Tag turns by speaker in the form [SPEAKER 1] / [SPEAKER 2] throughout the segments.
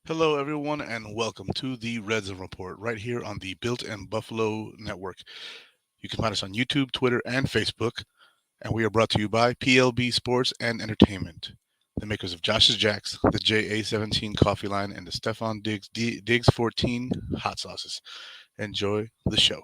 [SPEAKER 1] Hello, everyone, and welcome to the Redzone Report right here on the Built and Buffalo Network. You can find us on YouTube, Twitter, and Facebook, and we are brought to you by PLB Sports and Entertainment, the makers of Josh's Jacks, the JA17 Coffee Line, and the Stefan Diggs 14 hot sauces. Enjoy the show.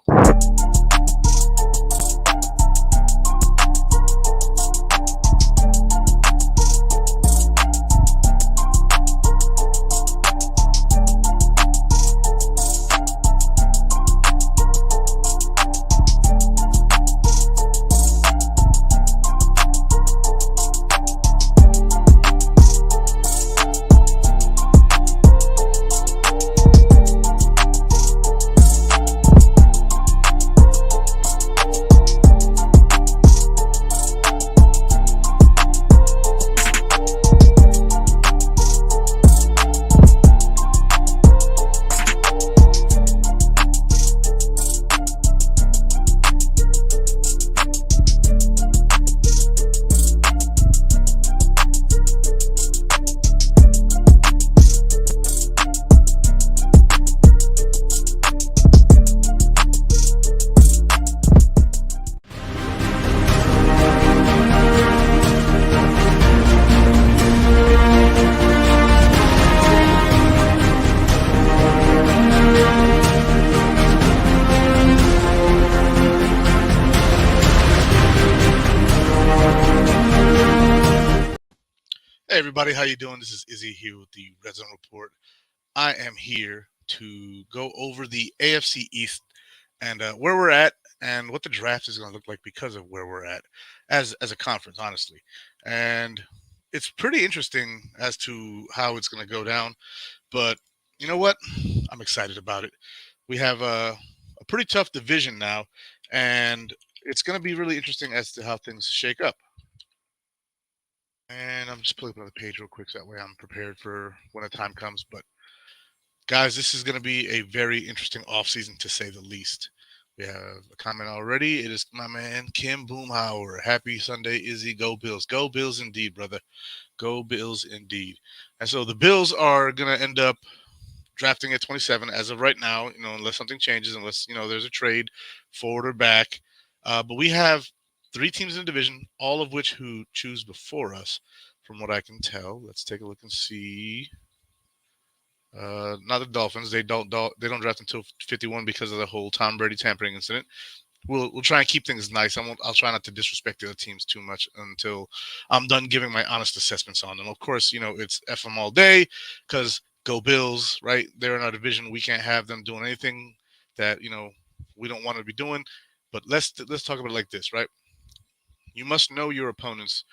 [SPEAKER 1] Hey, everybody, how you doing? This is Izzy here with the Redzone Report. I am here to go over the AFC East and where we're at and what the draft is going to look like because of where we're at as a conference, honestly. And it's pretty interesting as to how it's going to go down. But you know what? I'm excited about it. We have a pretty tough division now, and it's going to be really interesting as to how things shake up. And I'm just pulling up another page real quick so that way I'm prepared for when the time comes. But guys, this is going to be a very interesting offseason to say the least. We have a comment already. It is my man Kim Boomhauer. Happy Sunday, Izzy. Go Bills. Go Bills indeed, brother. Go Bills indeed. And so the Bills are going to end up drafting at 27 as of right now, unless something changes, unless, there's a trade forward or back. But we have three teams in the division, all of which who choose before us, from what I can tell. Let's take a look and see. Not the Dolphins. They don't draft until 51 because of the whole Tom Brady tampering incident. We'll try and keep things nice. I'll try not to disrespect the other teams too much until I'm done giving my honest assessments on them. Of course, it's FM all day because go Bills, right? They're in our division. We can't have them doing anything that we don't want to be doing. But let's talk about it like this, right? You must know your opponents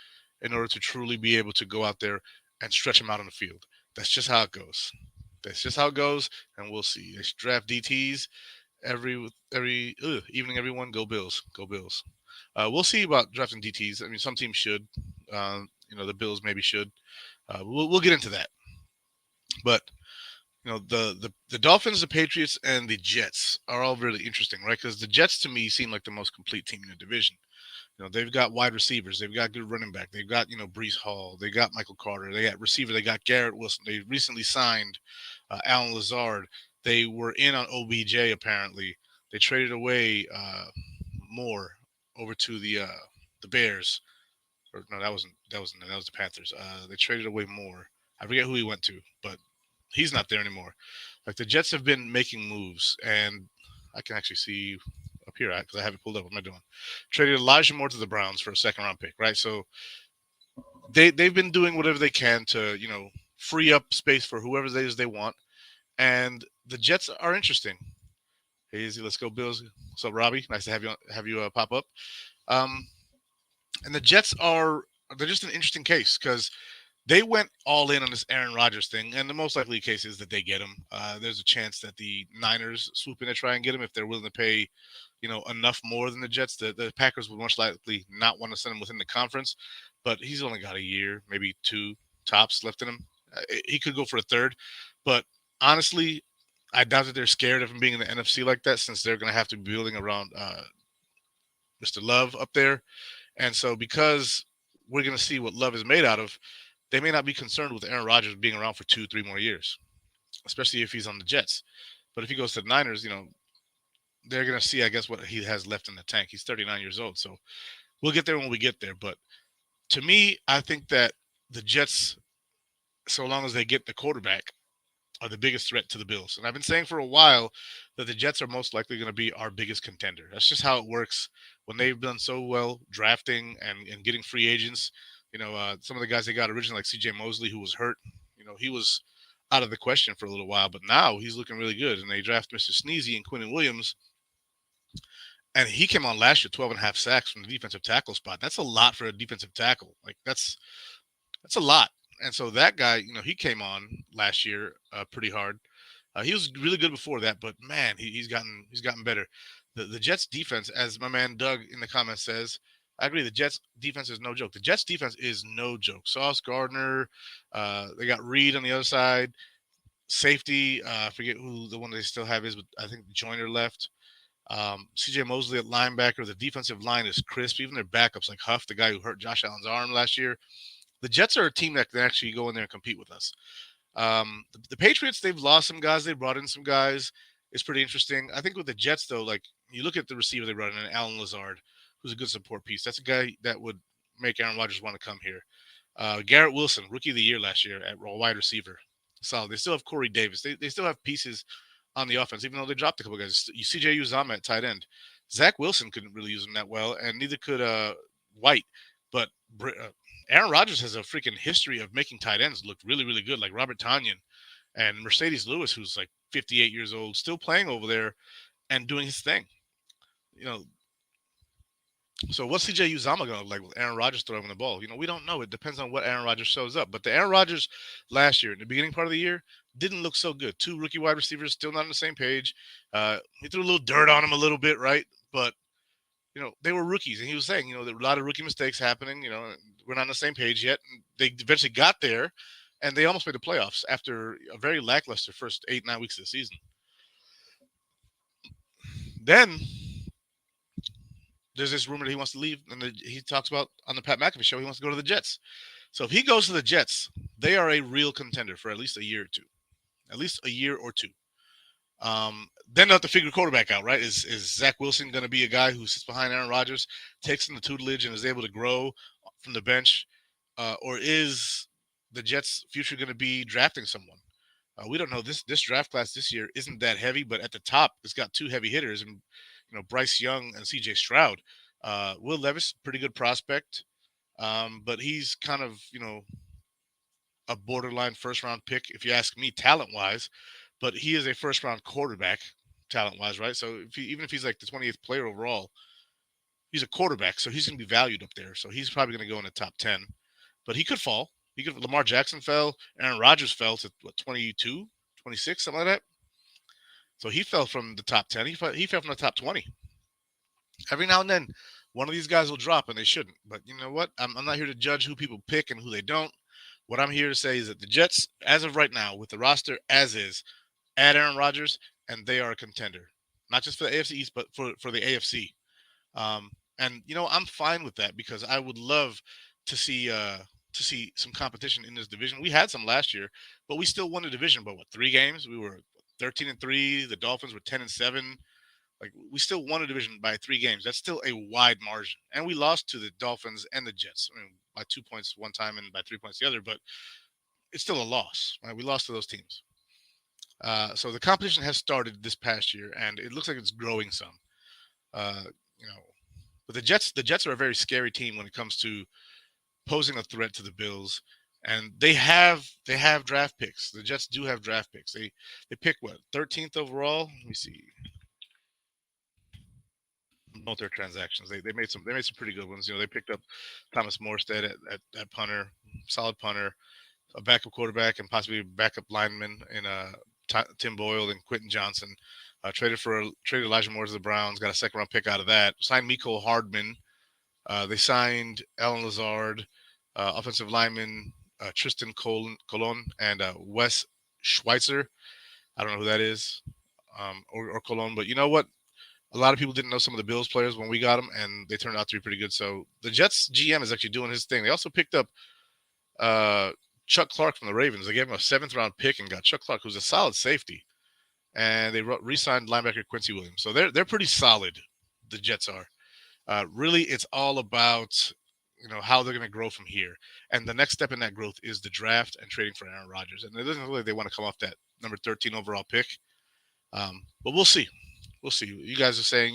[SPEAKER 1] in order to truly be able to go out there and stretch them out on the field. That's just how it goes. That's just how it goes, and we'll see. They draft DTs every evening. Everyone, go Bills, go Bills. We'll see about drafting DTs. I mean, some teams should. The Bills maybe should. We'll get into that. But the Dolphins, the Patriots, and the Jets are all really interesting, right? Because the Jets to me seem like the most complete team in the division. They've got wide receivers. They've got good running back. They've got, Brees Hall. They got Michael Carter. They got receiver. They got Garrett Wilson. They recently signed Alan Lazard. They were in on OBJ apparently. They traded away Moore over to the Bears. Or no, that was the Panthers. They traded away Moore. I forget who he went to, but he's not there anymore. Like the Jets have been making moves, and I can actually see up here because I have it pulled up. What am I doing? Traded Elijah Moore to the Browns for a second round pick, right? So they've been doing whatever they can to free up space for whoever it is they want, and the Jets are interesting. Hey, Izzy, let's go Bills. What's up, Robbie? Nice to have you pop up. Um, and the Jets they're just an interesting case because they went all in on this Aaron Rodgers thing, and the most likely case is that they get him. There's a chance that the Niners swoop in to try and get him if they're willing to pay, enough more than the Jets. The Packers would most likely not want to send him within the conference, but he's only got a year, maybe two tops left in him. He could go for a third, but honestly, I doubt that they're scared of him being in the NFC like that since they're going to have to be building around Mr. Love up there. And so because we're going to see what Love is made out of, they may not be concerned with Aaron Rodgers being around for 2-3 more years. especially if he's on the Jets. But if he goes to the Niners, they're gonna see, I guess, what he has left in the tank. He's 39 years old, so we'll get there when we get there. But to me, I think that the Jets, so long as they get the quarterback, are the biggest threat to the Bills. And I've been saying for a while that the Jets are most likely going to be our biggest contender. That's just how it works when they've done so well drafting and getting free agents. Some of the guys they got originally, like C.J. Mosley, who was hurt, he was out of the question for a little while, but now he's looking really good. And they draft Mr. Sneezy and Quinton Williams, and he came on last year, 12 and a half sacks from the defensive tackle spot. That's a lot for a defensive tackle. Like that's a lot. And so that guy, he came on last year pretty hard. He was really good before that, but man, he's gotten better. The Jets defense, as my man Doug in the comments says, I agree. The Jets defense is no joke. The Jets defense is no joke. Sauce Gardner, they got Reed on the other side. Safety, I forget who the one they still have is, but I think Joyner left. CJ Mosley at linebacker. The defensive line is crisp. Even their backups, like Huff, the guy who hurt Josh Allen's arm last year. The Jets are a team that can actually go in there and compete with us. The Patriots, they've lost some guys. They brought in some guys. It's pretty interesting. I think with the Jets, though, like you look at the receiver they brought in, Alan Lazard, who's a good support piece. That's a guy that would make Aaron Rodgers want to come here. Garrett Wilson, rookie of the year last year at wide receiver. Solid. They still have Corey Davis. They still have pieces on the offense, even though they dropped a couple guys. CJ Uzama at tight end. Zach Wilson couldn't really use him that well, and neither could White. But Aaron Rodgers has a freaking history of making tight ends look really, really good, like Robert Tonyan and Mercedes Lewis, who's like 58 years old, still playing over there and doing his thing. You know, so what's CJ Uzama going to look like with Aaron Rodgers throwing the ball? We don't know. It depends on what Aaron Rodgers shows up. But the Aaron Rodgers last year, in the beginning part of the year, didn't look so good. Two rookie wide receivers still not on the same page. He threw a little dirt on him a little bit, right? But they were rookies, and he was saying, there were a lot of rookie mistakes happening. We're not on the same page yet. And they eventually got there, and they almost made the playoffs after a very lackluster first 8-9 weeks of the season. Then there's this rumor that he wants to leave, and he talks about on the Pat McAfee show he wants to go to the Jets. So if he goes to the Jets, they are a real contender for at least a year or two. At least a year or two. Then they'll have to figure quarterback out, right? Is Zach Wilson going to be a guy who sits behind Aaron Rodgers, takes in the tutelage, and is able to grow from the bench? Or is the Jets' future going to be drafting someone? We don't know. This draft class this year isn't that heavy, but at the top, it's got two heavy hitters, and Bryce Young and C.J. Stroud. Will Levis, pretty good prospect, but he's kind of a borderline first-round pick, if you ask me, talent-wise. But he is a first-round quarterback, talent-wise, right? So even if he's like the 28th player overall, he's a quarterback, so he's going to be valued up there. So he's probably going to go in the top 10. But he could fall. Lamar Jackson fell. Aaron Rodgers fell to, 22, 26, something like that. So he fell from the top 10. He fell from the top 20. Every now and then, one of these guys will drop, and they shouldn't. But you know what? I'm not here to judge who people pick and who they don't. What I'm here to say is that the Jets, as of right now, with the roster as is, add Aaron Rodgers, and they are a contender. Not just for the AFC East, but for the AFC. And I'm fine with that because I would love to see some competition in this division. We had some last year, but we still won the division. But 3 games? We were 13-3. The Dolphins were 10-7. Like we still won a division by 3 games. That's still a wide margin, and we lost to the Dolphins and the Jets. I mean, by 2 points one time and by 3 points the other, but it's still a loss. Right? We lost to those teams. So the competition has started this past year, and it looks like it's growing some. But the Jets are a very scary team when it comes to posing a threat to the Bills, and they have draft picks. The Jets do have draft picks. They pick 13th overall. Let me see. Both their transactions, they made some pretty good ones. They picked up Thomas Morstead at punter, solid punter, a backup quarterback, and possibly a backup lineman in Tim Boyle and Quentin Johnson. Traded Elijah Moore to the Browns, got a second-round pick out of that. Signed Mecole Hardman. They signed Alan Lazard, offensive lineman Tristan Colon, and Wes Schweitzer. I don't know who that is, or Colon, but you know what? A lot of people didn't know some of the Bills players when we got them, and they turned out to be pretty good. So the Jets GM is actually doing his thing. They also picked up Chuck Clark from the Ravens. They gave him a 7th-round pick and got Chuck Clark, who's a solid safety. And they re-signed linebacker Quincy Williams. So they're pretty solid. The Jets are. Really, it's all about how they're going to grow from here. And the next step in that growth is the draft and trading for Aaron Rodgers. And it doesn't look like they want to come off that number 13 overall pick. But we'll see. We'll see. You guys are saying,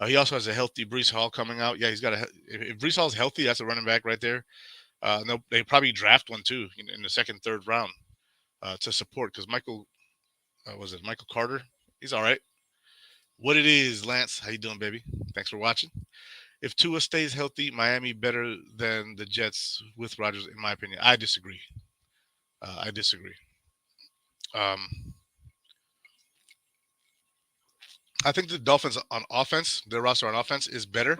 [SPEAKER 1] he also has a healthy Breece Hall coming out. Yeah, he's got if Breece Hall's healthy, that's a running back right there. They probably draft one too in the second, third round to support because Michael Carter? He's all right. What it is, Lance? How you doing, baby? Thanks for watching. If Tua stays healthy, Miami better than the Jets with Rodgers, in my opinion. I disagree. I disagree. I think the Dolphins on offense, their roster on offense is better.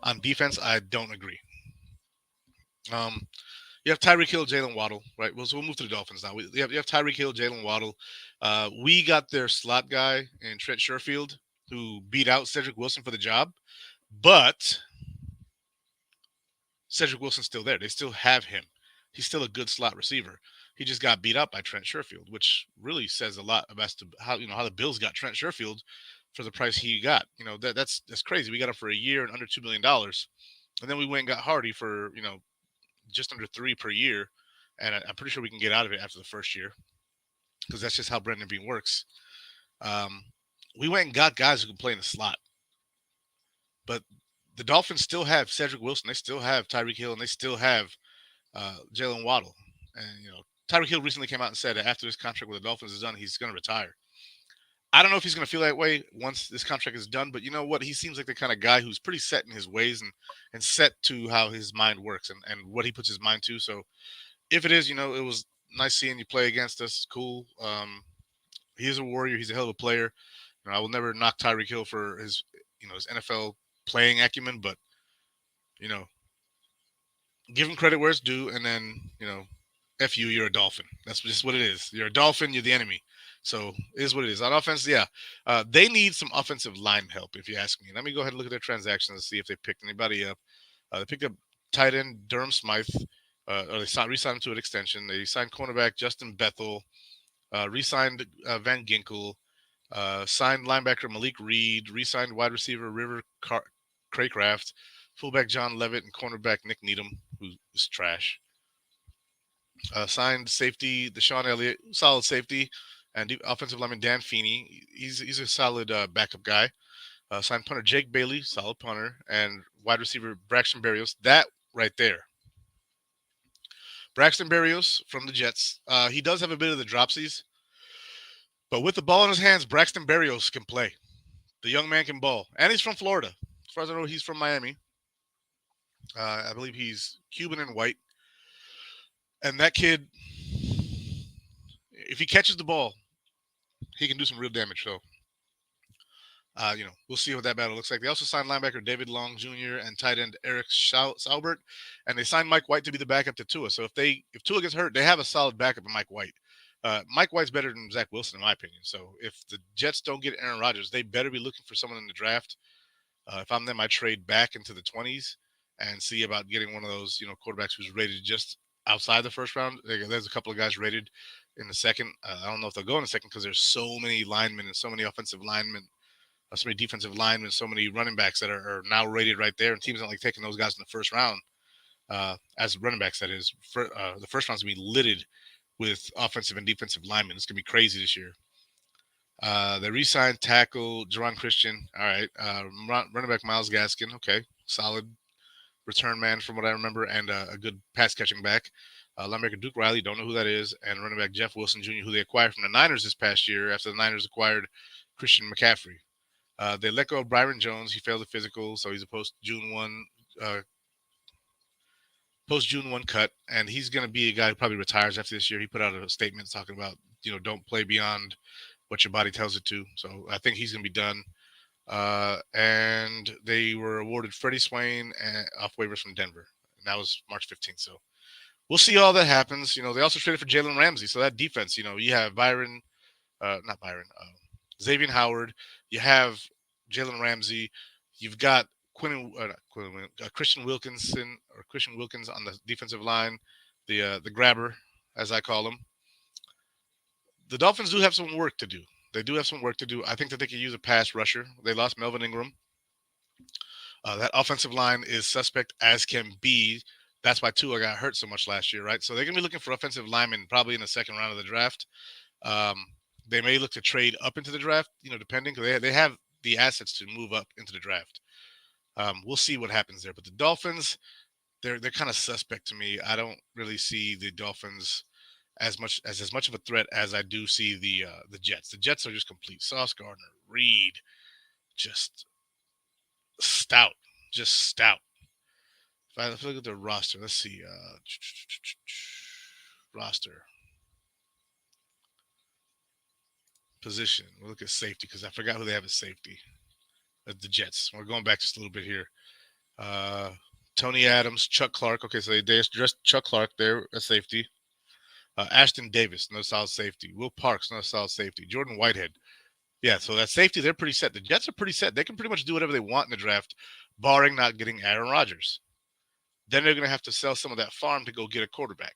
[SPEAKER 1] On defense, I don't agree. You have Tyreek Hill, Jalen Waddle, right? So we'll move to the Dolphins now. You have Tyreek Hill, Jalen Waddle. We got their slot guy in Trent Sherfield, who beat out Cedric Wilson for the job. But Cedric Wilson's still there. They still have him. He's still a good slot receiver. He just got beat up by Trent Sherfield, which really says a lot about how the Bills got Trent Sherfield for the price he got. That's crazy. We got him for a year and under $2 million. And then we went and got Hardy for, just under $3 million per year. And I'm pretty sure we can get out of it after the first year because that's just how Brendan Bean works. We went and got guys who can play in the slot. But the Dolphins still have Cedric Wilson. They still have Tyreek Hill, and they still have Jalen Waddle. And, Tyreek Hill recently came out and said that after this contract with the Dolphins is done, he's going to retire. I don't know if he's going to feel that way once this contract is done, but you know what? He seems like the kind of guy who's pretty set in his ways and set to how his mind works and what he puts his mind to. So if it is, it was nice seeing you play against us. Cool. He is a warrior. He's a hell of a player. I will never knock Tyreek Hill for his NFL playing acumen, but, give him credit where it's due. And then, F you, you're a Dolphin. That's just what it is. You're a Dolphin. You're the enemy. So it is what it is. On offense, yeah. They need some offensive line help, if you ask me. Let me go ahead and look at their transactions and see if they picked anybody up. They picked up tight end Durham Smythe, or they re-signed him to an extension. They signed cornerback Justin Bethel, re-signed Van Ginkel, signed linebacker Malik Reed, re-signed wide receiver River Craycraft, fullback John Levitt, and cornerback Nick Needham, who is trash. Signed safety Deshaun Elliott, solid safety, and offensive lineman Dan Feeney. He's a solid backup guy. Signed punter Jake Bailey, solid punter, and wide receiver Braxton Berrios. That right there. Braxton Berrios from the Jets. He does have a bit of the dropsies, but with the ball in his hands, Braxton Berrios can play. The young man can ball, and he's from Florida. As far as I know, he's from Miami. I believe he's Cuban and white. And that kid, if he catches the ball, he can do some real damage. So, we'll see what that battle looks like. They also signed linebacker David Long Jr. and tight end Eric Saubert, and they signed Mike White to be the backup to Tua. So if Tua gets hurt, they have a solid backup in Mike White. Mike White's better than Zach Wilson, in my opinion. So if the Jets don't get Aaron Rodgers, they better be looking for someone in the draft. If I'm them, I trade back into the 20s and see about getting one of those, quarterbacks who's rated just outside the first round. There's a couple of guys rated in the second. I don't know if they'll go in the second because there's so many linemen and so many offensive linemen, so many defensive linemen, so many running backs that are now rated right there. And teams don't like taking those guys in the first round as running backs, that is. The first round's going to be littered with offensive and defensive linemen. It's going to be crazy this year. They re-signed tackle Jerron Christian. All right. Running back Myles Gaskin. Okay. Solid return man from what I remember, and a good pass catching back. Linebacker Duke Riley, don't know who that is, and running back Jeff Wilson Jr., who they acquired from the Niners this past year after the Niners acquired Christian McCaffrey. They let go of Byron Jones. He failed the physical, so he's a post-June 1 cut, and he's going to be a guy who probably retires after this year. He put out a statement talking about, don't play beyond what your body tells it to. So I think he's going to be done. And they were awarded Freddie Swain off waivers from Denver. And that was March 15th. So we'll see all that happens. They also traded for Jalen Ramsey. So that defense, you have Xavier Howard. You have Jalen Ramsey. You've got Christian Wilkins on the defensive line. the grabber, as I call him. The Dolphins do have some work to do. They do have some work to do. I think that they could use a pass rusher. They lost Melvin Ingram. That offensive line is suspect as can be. That's why Tua got hurt so much last year, right? So they're going to be looking for offensive linemen probably in the second round of the draft. Um, they may look to trade up into the draft, depending, because they have the assets to move up into the draft. We'll see what happens there. But the Dolphins, they're kind of suspect to me. I don't really see the Dolphins as much of a threat as I do see the Jets. The Jets are just complete. Sauce Gardner, Reed, just stout, just stout. If I look at the roster, let's see. Roster position. We'll look at safety because I forgot who they have as safety. The Jets. We're going back just a little bit here. Tony Adams, Chuck Clark. Okay, so they dressed Chuck Clark there at safety. Ashton Davis, no solid safety. Will Parks, no solid safety. Jordan Whitehead. Yeah, so that safety, they're pretty set. The Jets are pretty set. They can pretty much do whatever they want in the draft, barring not getting Aaron Rodgers. Then they're going to have to sell some of that farm to go get a quarterback.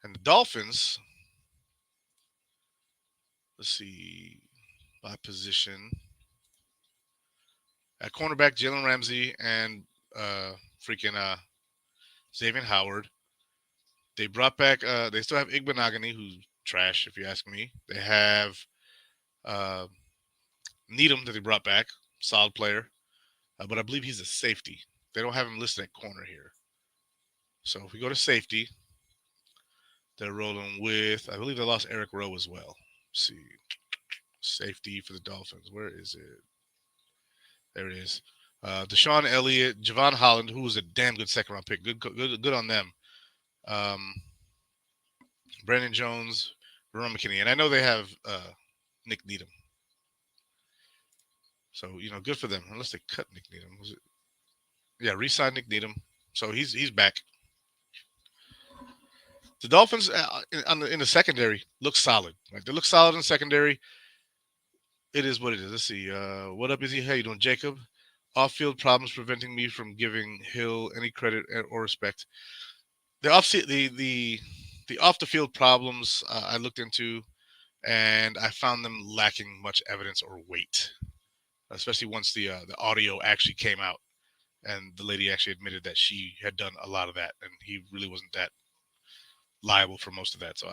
[SPEAKER 1] And the Dolphins, let's see, by position. At cornerback, Jalen Ramsey and Xavier Howard. They brought back, they still have Igbenogany, who's trash, if you ask me. They have Needham that they brought back, solid player. But I believe he's a safety. They don't have him listed at corner here. So if we go to safety, they're rolling with, I believe they lost Eric Rowe as well. Let's see. Safety for the Dolphins. Where is it? There it is. Deshaun Elliott, Javon Holland, who was a damn good second-round pick. Good on them. Brandon Jones, Verone McKinney. And I know they have Nick Needham. So, good for them. Unless they cut Nick Needham. Was it? Yeah, re-signed Nick Needham. So he's back. The Dolphins in the secondary look solid. Like, they look solid in the secondary. It is what it is. Let's see. What up, Izzy? How you doing, Jacob? Off-field problems preventing me from giving Hill any credit or respect. The off-the-field problems I looked into, and I found them lacking much evidence or weight, especially once the audio actually came out, and the lady actually admitted that she had done a lot of that, and he really wasn't that liable for most of that. So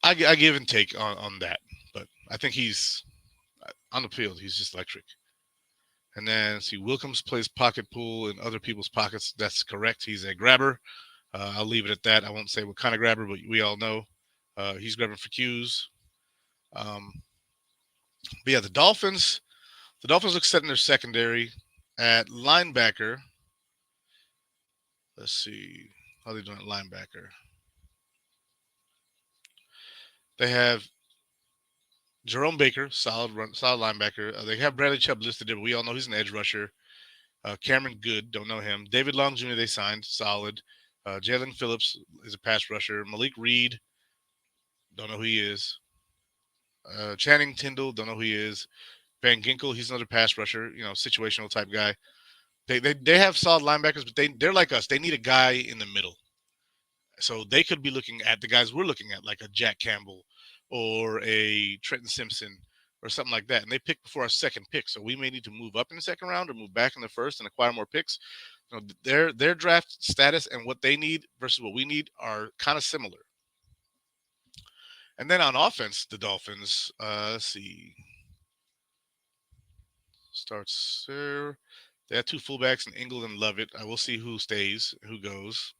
[SPEAKER 1] I give and take on that, but I think he's on the field. He's just electric. And then see, Wilkins plays pocket pool in other people's pockets. That's correct. He's a grabber. I'll leave it at that. I won't say what kind of grabber, but we all know he's grabbing for Qs. But yeah, the Dolphins look set in their secondary. At linebacker, let's see how they doing at linebacker. They have Jerome Baker, solid linebacker. They have Bradley Chubb listed there, but we all know he's an edge rusher. Cameron Good, don't know him. David Long Jr. they signed, solid. Jalen Phillips is a pass rusher. Malik Reed, don't know who he is. Channing Tindall, don't know who he is. Van Ginkel, he's another pass rusher, situational type guy. They have solid linebackers, but they're like us. They need a guy in the middle. So they could be looking at the guys we're looking at, like a Jack Campbell or a Trenton Simpson or something like that. And they pick before our second pick. So we may need to move up in the second round or move back in the first and acquire more picks. Their draft status and what they need versus what we need are kind of similar. And then on offense, the Dolphins, let's see. Starts there. They have two fullbacks in England and Lovett. I will see who stays, who goes.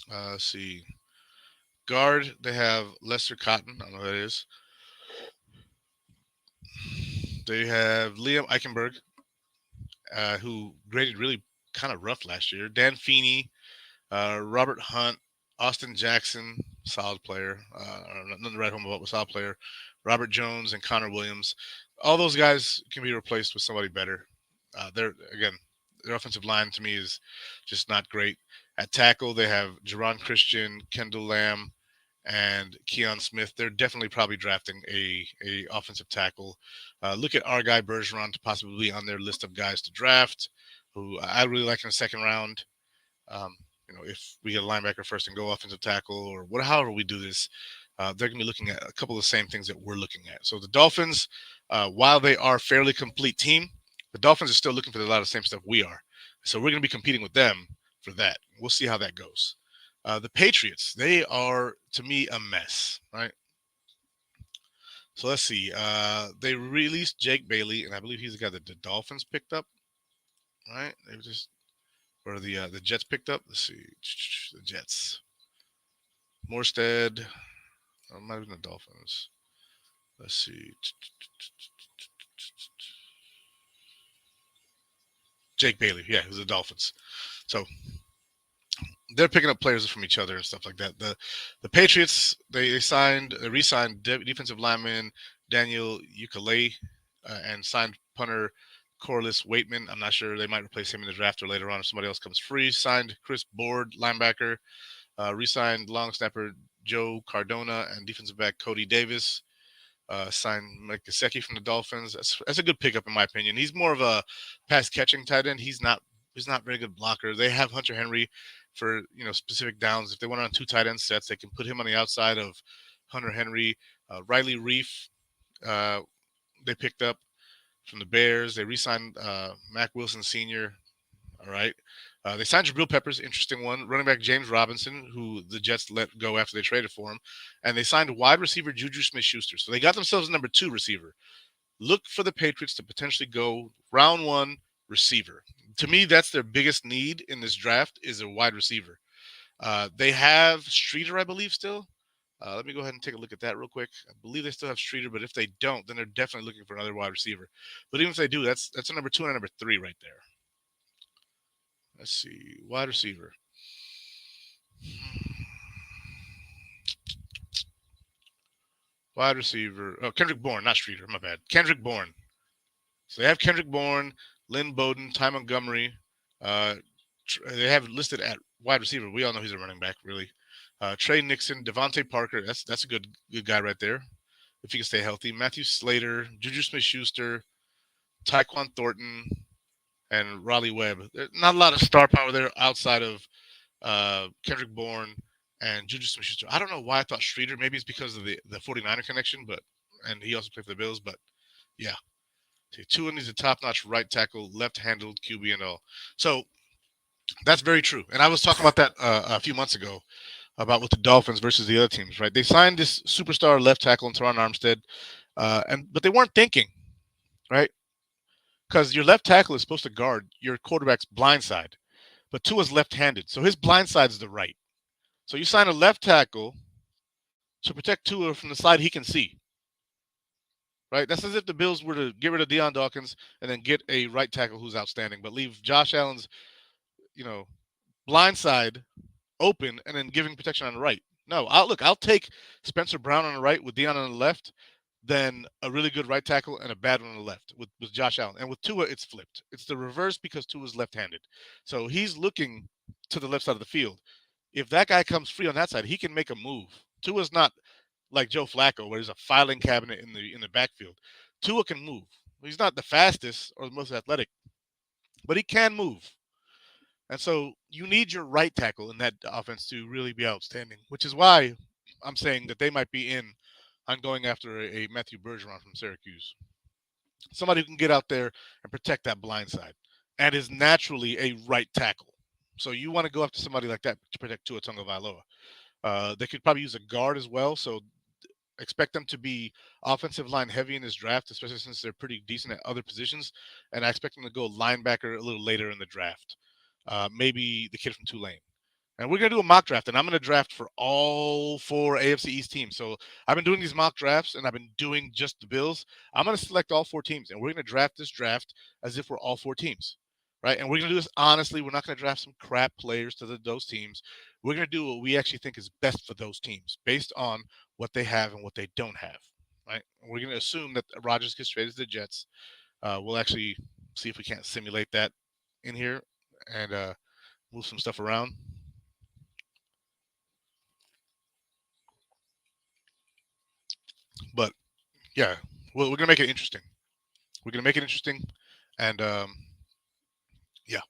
[SPEAKER 1] Let's see. Guard, they have Lester Cotton. I don't know who that is. They have Liam Eichenberg, who graded really kind of rough last year. Dan Feeney, Robert Hunt, Austin Jackson, solid player. Nothing to write home about, but solid player. Robert Jones and Connor Williams. All those guys can be replaced with somebody better. Their offensive line to me is just not great. At tackle, they have Jerron Christian, Kendall Lamb, and Keon Smith. They're definitely probably drafting a offensive tackle. Look at our guy Bergeron to possibly be on their list of guys to draft, who I really like in the second round. Um, if we get a linebacker first and go offensive tackle or however we do this, they're going to be looking at a couple of the same things that we're looking at. So the Dolphins, while they are a fairly complete team, the Dolphins are still looking for a lot of the same stuff we are. So we're going to be competing with them for that. We'll see how that goes. The Patriots, they are, to me, a mess, right? So let's see. They released Jake Bailey, and I believe he's the guy that the Dolphins picked up, right? They were just or the Jets picked up. Let's see, the Jets. Morstead, might have been the Dolphins. Let's see. Jake Bailey, yeah, it was the Dolphins. So they're picking up players from each other and stuff like that. The Patriots they re-signed defensive lineman Daniel Ukulele and signed punter Corliss Waitman. I'm not sure, they might replace him in the draft or later on if somebody else comes free. Signed Chris Board, linebacker. Re-signed long snapper Joe Cardona and defensive back Cody Davis. Signed Mike Gesicki from the Dolphins. That's a good pickup in my opinion. He's more of a pass catching tight end. He's not a very good blocker. They have Hunter Henry for specific downs. If they want on two tight end sets, they can put him on the outside of Hunter Henry. Riley Reef, they picked up from the Bears. They re-signed Mac Wilson Sr. All right. They signed Jabril Peppers, interesting one. Running back James Robinson, who the Jets let go after they traded for him. And they signed wide receiver Juju Smith-Schuster. So they got themselves a number 2 receiver. Look for the Patriots to potentially go round 1 receiver. To me, that's their biggest need in this draft is a wide receiver. They have Streeter, I believe, still. Let me go ahead and take a look at that real quick. I believe they still have Streeter, but if they don't, then they're definitely looking for another wide receiver. But even if they do, that's a number 2 and a number 3 right there. Let's see. Wide receiver. Wide receiver. Oh, Kendrick Bourne, not Streeter. My bad. Kendrick Bourne. So they have Kendrick Bourne, Lynn Bowden, Ty Montgomery. They have listed at wide receiver. We all know he's a running back, really. Trey Nixon, Devontae Parker. That's a good guy right there. If he can stay healthy. Matthew Slater, Juju Smith-Schuster, Tyquan Thornton, and Raleigh Webb. There's not a lot of star power there outside of Kendrick Bourne and Juju Smith-Schuster. I don't know why I thought Streeter. Maybe it's because of the 49er connection, and he also played for the Bills. But yeah, Tua needs a top-notch right tackle, left-handed QB and all. So that's very true. And I was talking about that a few months ago about with the Dolphins versus the other teams. Right? They signed this superstar left tackle in Teron Armstead, but they weren't thinking, right? Because your left tackle is supposed to guard your quarterback's blind side, but Tua's left-handed, so his blind side is the right. So you sign a left tackle to protect Tua from the side he can see. Right? That's as if the Bills were to get rid of Deion Dawkins and then get a right tackle who's outstanding, but leave Josh Allen's, blind side open and then giving protection on the right. No, I'll take Spencer Brown on the right with Deion on the left than a really good right tackle and a bad one on the left with Josh Allen. And with Tua, it's flipped. It's the reverse because Tua's left-handed. So he's looking to the left side of the field. If that guy comes free on that side, he can make a move. Tua's not like Joe Flacco, where there's a filing cabinet in the backfield. Tua can move. He's not the fastest or the most athletic, but he can move. And so you need your right tackle in that offense to really be outstanding, which is why I'm saying that they might be in on going after a Matthew Bergeron from Syracuse. Somebody who can get out there and protect that blind side and is naturally a right tackle. So you want to go after somebody like that to protect Tua Tagovailoa. They could probably use a guard as well. So expect them to be offensive line heavy in this draft, especially since they're pretty decent at other positions. And I expect them to go linebacker a little later in the draft. Maybe the kid from Tulane. And we're going to do a mock draft, and I'm going to draft for all 4 AFC East teams. So I've been doing these mock drafts, and I've been doing just the Bills. I'm going to select all 4 teams, and we're going to draft this draft as if we're all 4 teams, right? And we're going to do this honestly. We're not going to draft some crap players to those teams. We're going to do what we actually think is best for those teams based on what they have and what they don't have, right? And we're going to assume that Rodgers gets traded to the Jets. We'll actually see if we can't simulate that in here and move some stuff around. But yeah, we're gonna make it interesting. We're gonna make it interesting, and yeah.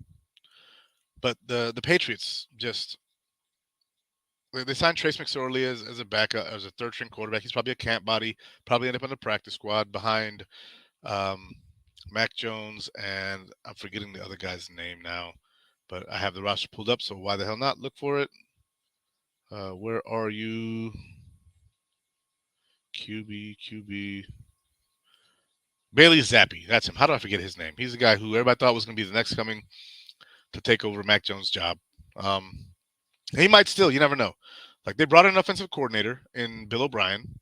[SPEAKER 1] But the Patriots just they signed Trace McSorley as a backup, as a third string quarterback. He's probably a camp body. Probably end up on the practice squad behind um, Mac Jones, and I'm forgetting the other guy's name now. But I have the roster pulled up, so why the hell not? Look for it. Where are you? QB. Bailey Zappi. That's him. How do I forget his name? He's the guy who everybody thought was going to be the next coming to take over Mac Jones' job. Um, he might still. You never know. Like they brought in an offensive coordinator in Bill O'Brien.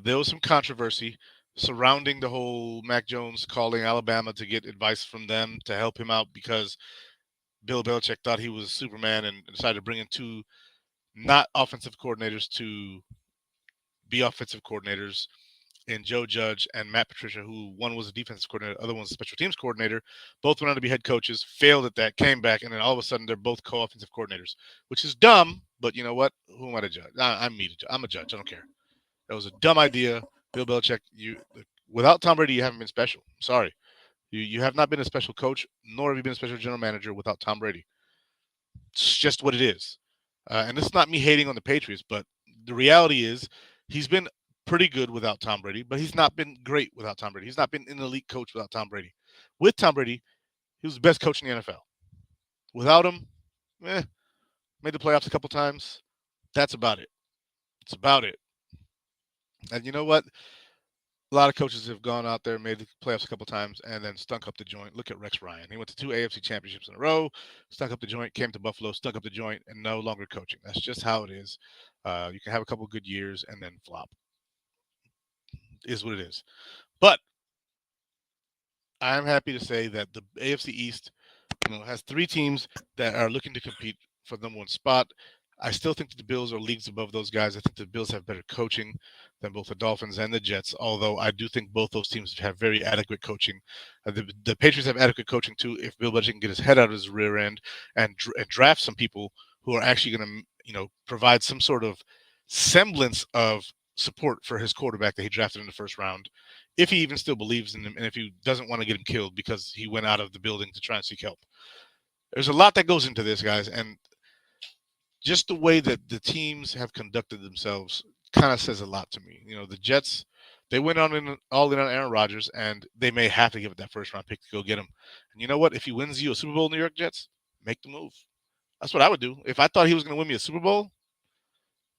[SPEAKER 1] There was some controversy surrounding the whole Mac Jones calling Alabama to get advice from them to help him out because Bill Belichick thought he was Superman and decided to bring in two not offensive coordinators to be offensive coordinators in Joe Judge and Matt Patricia, who one was a defensive coordinator, the other one was a special teams coordinator. Both went on to be head coaches, failed at that, came back, and then all of a sudden they're both co-offensive coordinators, which is dumb. But you know what? Who am I to judge? I'm me. I'm a judge. I don't care. That was a dumb idea. Bill Belichick, without Tom Brady, you haven't been special. I'm sorry. You have not been a special coach, nor have you been a special general manager without Tom Brady. It's just what it is. And this is not me hating on the Patriots, but the reality is he's been pretty good without Tom Brady, but he's not been great without Tom Brady. He's not been an elite coach without Tom Brady. With Tom Brady, he was the best coach in the NFL. Without him, made the playoffs a couple times. That's about it. It's about it. And you know what? A lot of coaches have gone out there, made the playoffs a couple times, and then stunk up the joint. Look at Rex Ryan. He went to two AFC championships in a row, stunk up the joint, came to Buffalo, stunk up the joint, and no longer coaching. That's just how it is. You can have a couple good years and then flop. Is what it is. But I'm happy to say that the AFC East, has three teams that are looking to compete for the number one spot. I still think that the Bills are leagues above those guys. I think the Bills have better coaching than both the Dolphins and the Jets, although I do think both those teams have very adequate coaching. The Patriots have adequate coaching too if Bill Belichick can get his head out of his rear end and draft some people who are actually going to, provide some sort of semblance of support for his quarterback that he drafted in the first round, if he even still believes in him and if he doesn't want to get him killed because he went out of the building to try and seek help. There's a lot that goes into this, guys, and just the way that the teams have conducted themselves kind of says a lot to me. The Jets, they went all in on Aaron Rodgers, and they may have to give it that first round pick to go get him. And you know what? If he wins you a Super Bowl, New York Jets, make the move. That's what I would do. If I thought he was going to win me a Super Bowl,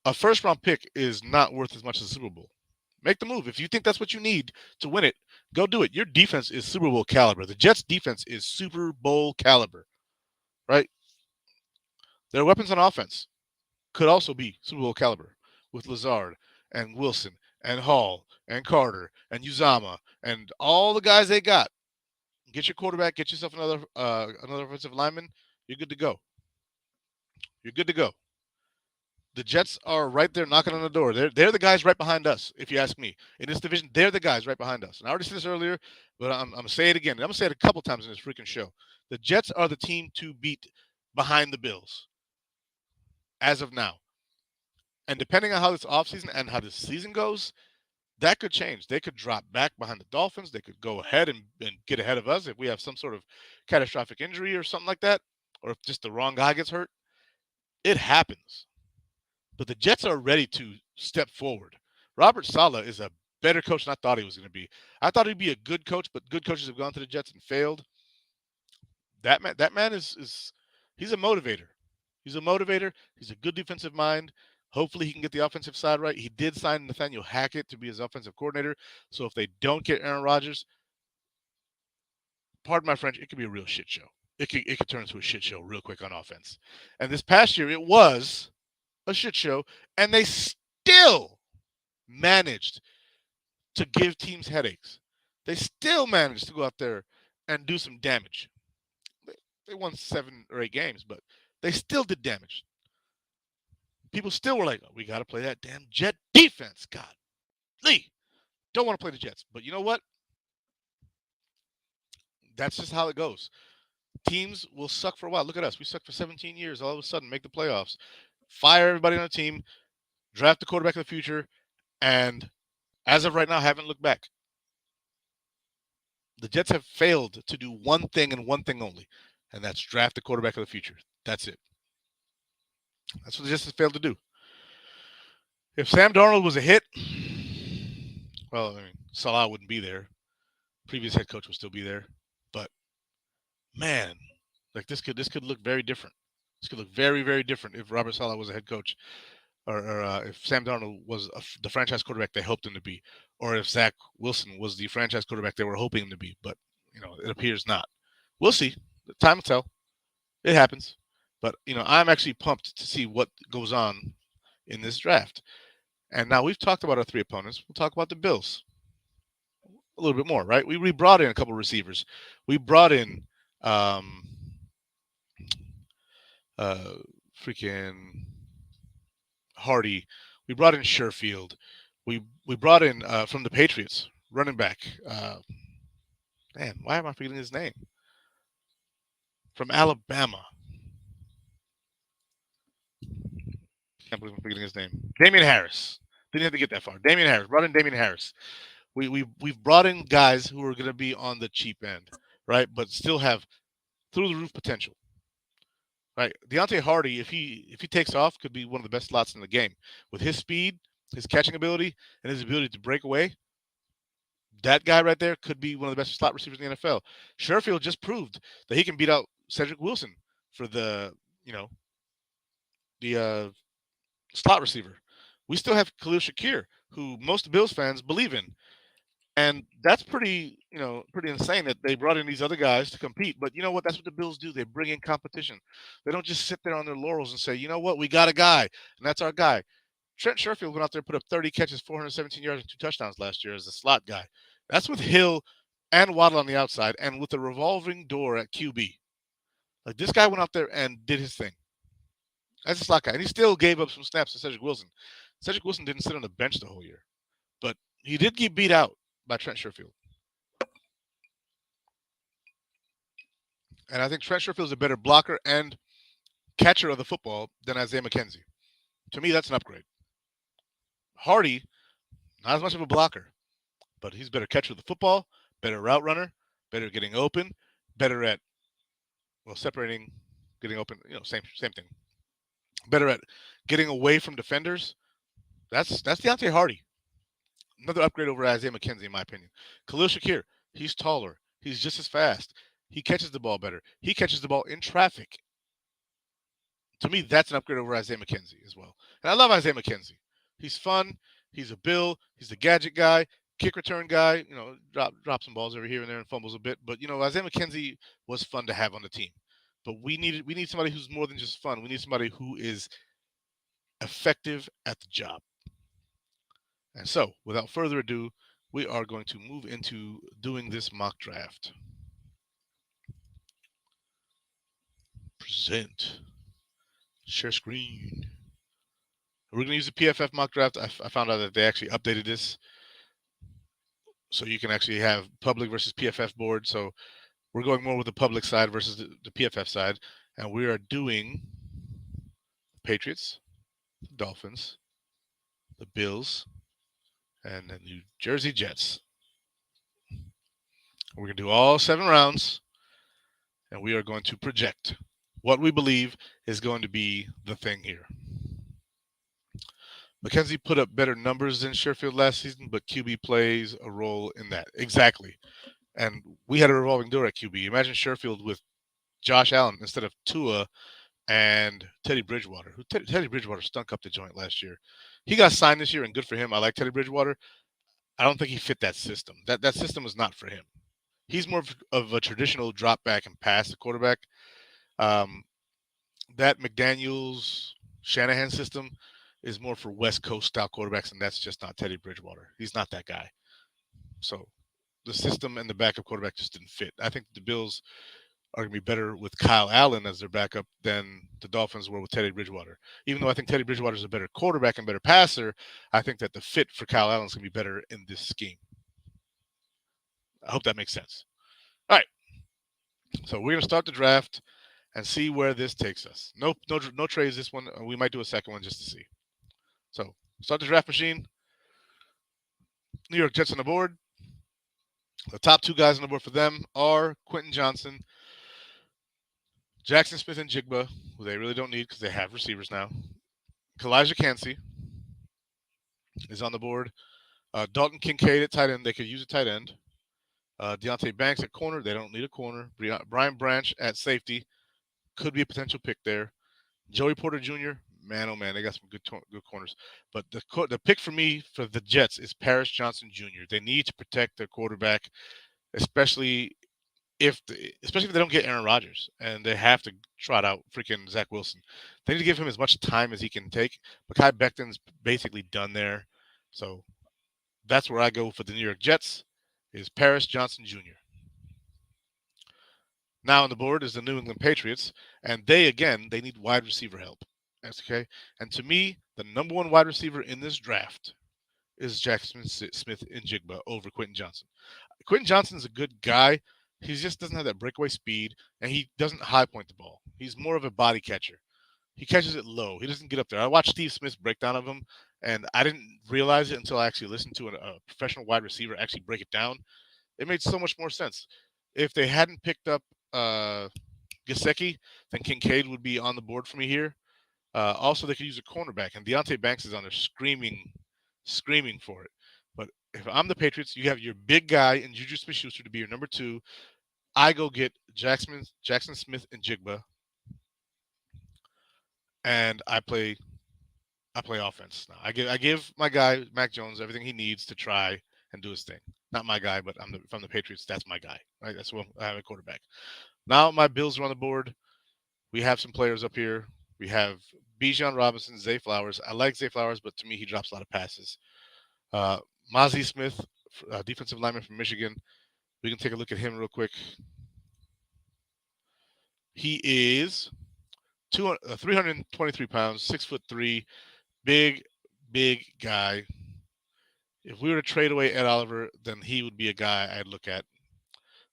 [SPEAKER 1] a first round pick is not worth as much as a Super Bowl. Make the move. If you think that's what you need to win it, go do it. Your defense is Super Bowl caliber. The Jets' defense is Super Bowl caliber, right? Their weapons on offense could also be Super Bowl caliber with Lazard and Wilson and Hall and Carter and Uzama and all the guys they got. Get your quarterback, get yourself another offensive lineman. You're good to go. You're good to go. The Jets are right there knocking on the door. They're the guys right behind us, if you ask me. In this division, they're the guys right behind us. And I already said this earlier, but I'm going to say it again. I'm going to say it a couple times in this freaking show. The Jets are the team to beat behind the Bills as of now. And depending on how this offseason and how this season goes, that could change. They could drop back behind the Dolphins. They could go ahead and get ahead of us if we have some sort of catastrophic injury or something like that, or if just the wrong guy gets hurt. It happens. But the Jets are ready to step forward. Robert Saleh is a better coach than I thought he was going to be. I thought he'd be a good coach, but good coaches have gone to the Jets and failed. That man is he's a motivator. He's a motivator. He's a good defensive mind. Hopefully he can get the offensive side right. He did sign Nathaniel Hackett to be his offensive coordinator. So if they don't get Aaron Rodgers, pardon my French, it could be a real shit show. It could turn into a shit show real quick on offense. And this past year it was a shit show, and they still managed to give teams headaches. They still managed to go out there and do some damage. They won 7 or 8 games, but they still did damage. People still were like, oh, we got to play that damn Jet defense. God, Lee, don't want to play the Jets. But you know what? That's just how it goes. Teams will suck for a while. Look at us. We sucked for 17 years. All of a sudden, make the playoffs. Fire everybody on the team. Draft the quarterback of the future. And As of right now, haven't looked back. The Jets have failed to do one thing and one thing only, and that's draft the quarterback of the future. That's it. That's what the Jets have failed to do. If Sam Darnold was a hit, well, I mean, Salah wouldn't be there. Previous head coach would still be there. But man, like this could look very different. This could look very, very different if Robert Salah was a head coach, or if Sam Darnold was the franchise quarterback they hoped him to be, or if Zach Wilson was the franchise quarterback they were hoping him to be. But it appears not. We'll see. Time will tell. It happens. But I'm actually pumped to see what goes on in this draft. And now we've talked about our three opponents. We'll talk about the Bills a little bit more, right? We brought in a couple of receivers. We brought in um, uh, freaking Hardy. We brought in Sherfield. We brought in from the Patriots running back. Man, why am I forgetting his name? From Alabama. Can't believe I'm forgetting his name. Damian Harris. Didn't have to get that far. Damian Harris. Brought in Damian Harris. We've brought in guys who are going to be on the cheap end, right? But still have through the roof potential. Right, Deontay Hardy, if he takes off, could be one of the best slots in the game. With his speed, his catching ability, and his ability to break away, that guy right there could be one of the best slot receivers in the NFL. Sherfield just proved that he can beat out Cedric Wilson for the slot receiver. We still have Khalil Shakir, who most Bills fans believe in. And that's pretty insane that they brought in these other guys to compete. But you know what? That's what the Bills do. They bring in competition. They don't just sit there on their laurels and say, you know what? We got a guy, and that's our guy. Trent Sherfield went out there, put up 30 catches, 417 yards, and 2 touchdowns last year as a slot guy. That's with Hill and Waddle on the outside, and with a revolving door at QB. Like this guy went out there and did his thing as a slot guy, and he still gave up some snaps to Cedric Wilson. Cedric Wilson didn't sit on the bench the whole year, but he did get beat out by Trent Sherfield. And I think Trent Sherfield is a better blocker and catcher of the football than Isaiah McKenzie. To me, that's an upgrade. Hardy, not as much of a blocker, but he's better catcher of the football, better route runner, better getting open, better at separating, getting open. Same thing. Better at getting away from defenders. That's Deontay Hardy. Another upgrade over Isaiah McKenzie, in my opinion. Khalil Shakir, he's taller. He's just as fast. He catches the ball better. He catches the ball in traffic. To me, that's an upgrade over Isaiah McKenzie as well. And I love Isaiah McKenzie. He's fun. He's a Bill. He's the gadget guy, kick return guy. Drop some balls over here and there and fumbles a bit. But Isaiah McKenzie was fun to have on the team. But we need somebody who's more than just fun. We need somebody who is effective at the job. And so, without further ado, we are going to move into doing this mock draft. Present. Share screen. We're going to use the PFF mock draft. I found out that they actually updated this. So you can actually have public versus PFF board. So we're going more with the public side versus the PFF side. And we are doing Patriots, the Dolphins, the Bills, and the New Jersey Jets. We're going to do all 7 rounds. And we are going to project what we believe is going to be the thing here. McKenzie put up better numbers than Sherfield last season, but QB plays a role in that. Exactly. And we had a revolving door at QB. Imagine Sherfield with Josh Allen instead of Tua and Teddy Bridgewater. Teddy Bridgewater stunk up the joint last year. He got signed this year, and good for him. I like Teddy Bridgewater. I don't think he fit that system. That system was not for him. He's more of a traditional drop back and pass quarterback. That McDaniels Shanahan system is more for West Coast style quarterbacks, and that's just not Teddy Bridgewater. He's not that guy. So the system and the backup quarterback just didn't fit. I think the Bills are going to be better with Kyle Allen as their backup than the Dolphins were with Teddy Bridgewater. Even though I think Teddy Bridgewater is a better quarterback and better passer, I think that the fit for Kyle Allen is going to be better in this scheme. I hope that makes sense. All right. So we're going to start the draft and see where this takes us. No trades this one. We might do a second one just to see. So start the draft machine. New York Jets on the board. The top two guys on the board for them are Quentin Johnson, Jackson Smith and Jigba, who they really don't need because they have receivers now. Kalijah Cansey is on the board. Dalton Kincaid at tight end. They could use a tight end. Deontay Banks at corner. They don't need a corner. Brian Branch at safety. Could be a potential pick there. Joey Porter Jr. Man, oh man, they got some good corners. But the pick for me for the Jets is Paris Johnson Jr. They need to protect their quarterback, especially especially if they don't get Aaron Rodgers and they have to trot out freaking Zach Wilson. They need to give him as much time as he can take. Mekhi Becton's basically done there. So that's where I go for the New York Jets is Paris Johnson Jr. Now on the board is the New England Patriots, and they need wide receiver help. That's okay. And to me, the number one wide receiver in this draft is Jackson Smith and Jigba over Quentin Johnson. Quentin Johnson's a good guy. He just doesn't have that breakaway speed, and he doesn't high point the ball. He's more of a body catcher. He catches it low. He doesn't get up there. I watched Steve Smith's breakdown of him, and I didn't realize it until I actually listened to a professional wide receiver actually break it down. It made so much more sense. If they hadn't picked up Gesicki, then Kincaid would be on the board for me here. Also, they could use a cornerback, and Deontay Banks is on there screaming for it. But if I'm the Patriots, you have your big guy in Juju Smith-Schuster to be your number two. I go get Jackson Smith and Jigba, and I play offense. Now, I give my guy Mac Jones everything he needs to try and do his thing. Not my guy, but if I'm the Patriots, that's my guy. Right? That's what I have a quarterback. Now my Bills are on the board. We have some players up here. We have Bijan Robinson, Zay Flowers. I like Zay Flowers, but to me he drops a lot of passes. Mozzie Smith, defensive lineman from Michigan. We can take a look at him real quick. He is 323 pounds, 6'3", big guy. If we were to trade away Ed Oliver, then he would be a guy I'd look at.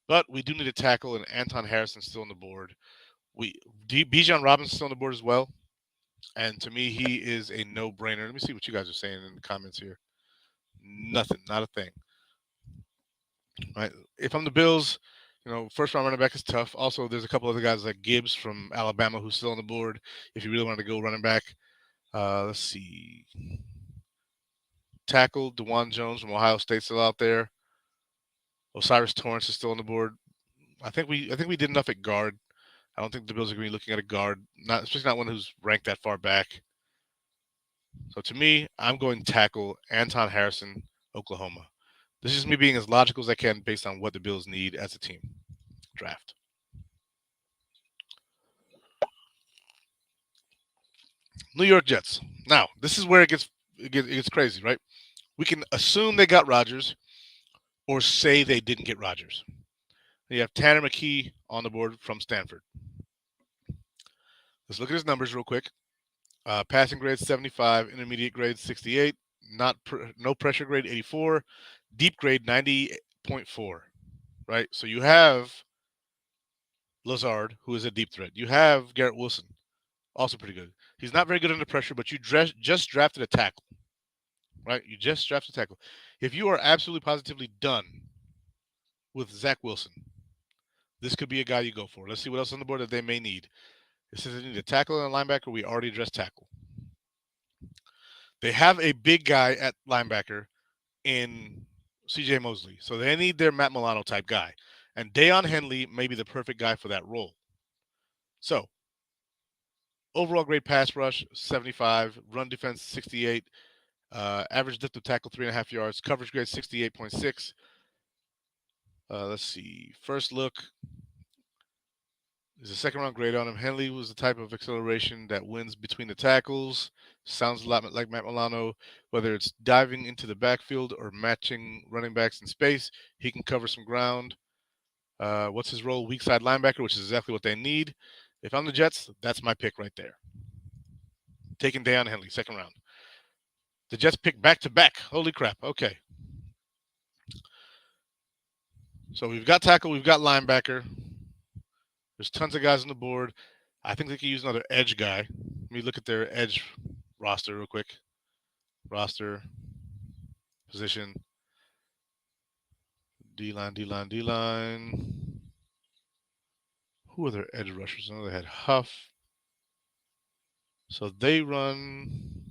[SPEAKER 1] But we do need a tackle, and Anton Harrison's still on the board. Bijan Robinson's still on the board as well. And to me, he is a no-brainer. Let me see what you guys are saying in the comments here. Nothing, not a thing. Right? If I'm the Bills, first round running back is tough. Also, there's a couple other guys like Gibbs from Alabama who's still on the board. If you really wanted to go running back, let's see. Tackle DeJuan Jones from Ohio State still out there. Osiris Torrance is still on the board. I think we did enough at guard. I don't think the Bills are going to be looking at a guard, especially not one who's ranked that far back. So to me, I'm going tackle Anton Harrison, Oklahoma. This is me being as logical as I can based on what the Bills need as a team. Draft. New York Jets. Now, this is where it gets crazy, right? We can assume they got Rodgers or say they didn't get Rodgers. You have Tanner McKee on the board from Stanford. Let's look at his numbers real quick. Passing grade 75, intermediate grade 68, no pressure grade 84, deep grade 90.4. Right? So you have Lazard, who is a deep threat. You have Garrett Wilson, also pretty good. He's not very good under pressure, but you just drafted a tackle. Right? You just drafted a tackle. If you are absolutely positively done with Zach Wilson, this could be a guy you go for. Let's see what else on the board that they may need. It says they need a tackle and a linebacker. We already addressed tackle. They have a big guy at linebacker in C.J. Mosley. So they need their Matt Milano type guy. And Deion Henley may be the perfect guy for that role. So, overall grade pass rush, 75. Run defense, 68. Average depth of tackle, 3.5 yards. Coverage grade, 68.6. Let's see. First look. There's a second round grade on him. Henley was the type of acceleration that wins between the tackles. Sounds a lot like Matt Milano. Whether it's diving into the backfield or matching running backs in space, he can cover some ground. What's his role? Weak side linebacker, which is exactly what they need. If I'm the Jets, that's my pick right there. Taking Deion Henley, second round. The Jets pick back-to-back. Holy crap. Okay. So we've got tackle, we've got linebacker. There's tons of guys on the board. I think they could use another edge guy. Let me look at their edge roster real quick. Roster, position. D-line. Who are their edge rushers? I know they had Huff. So they run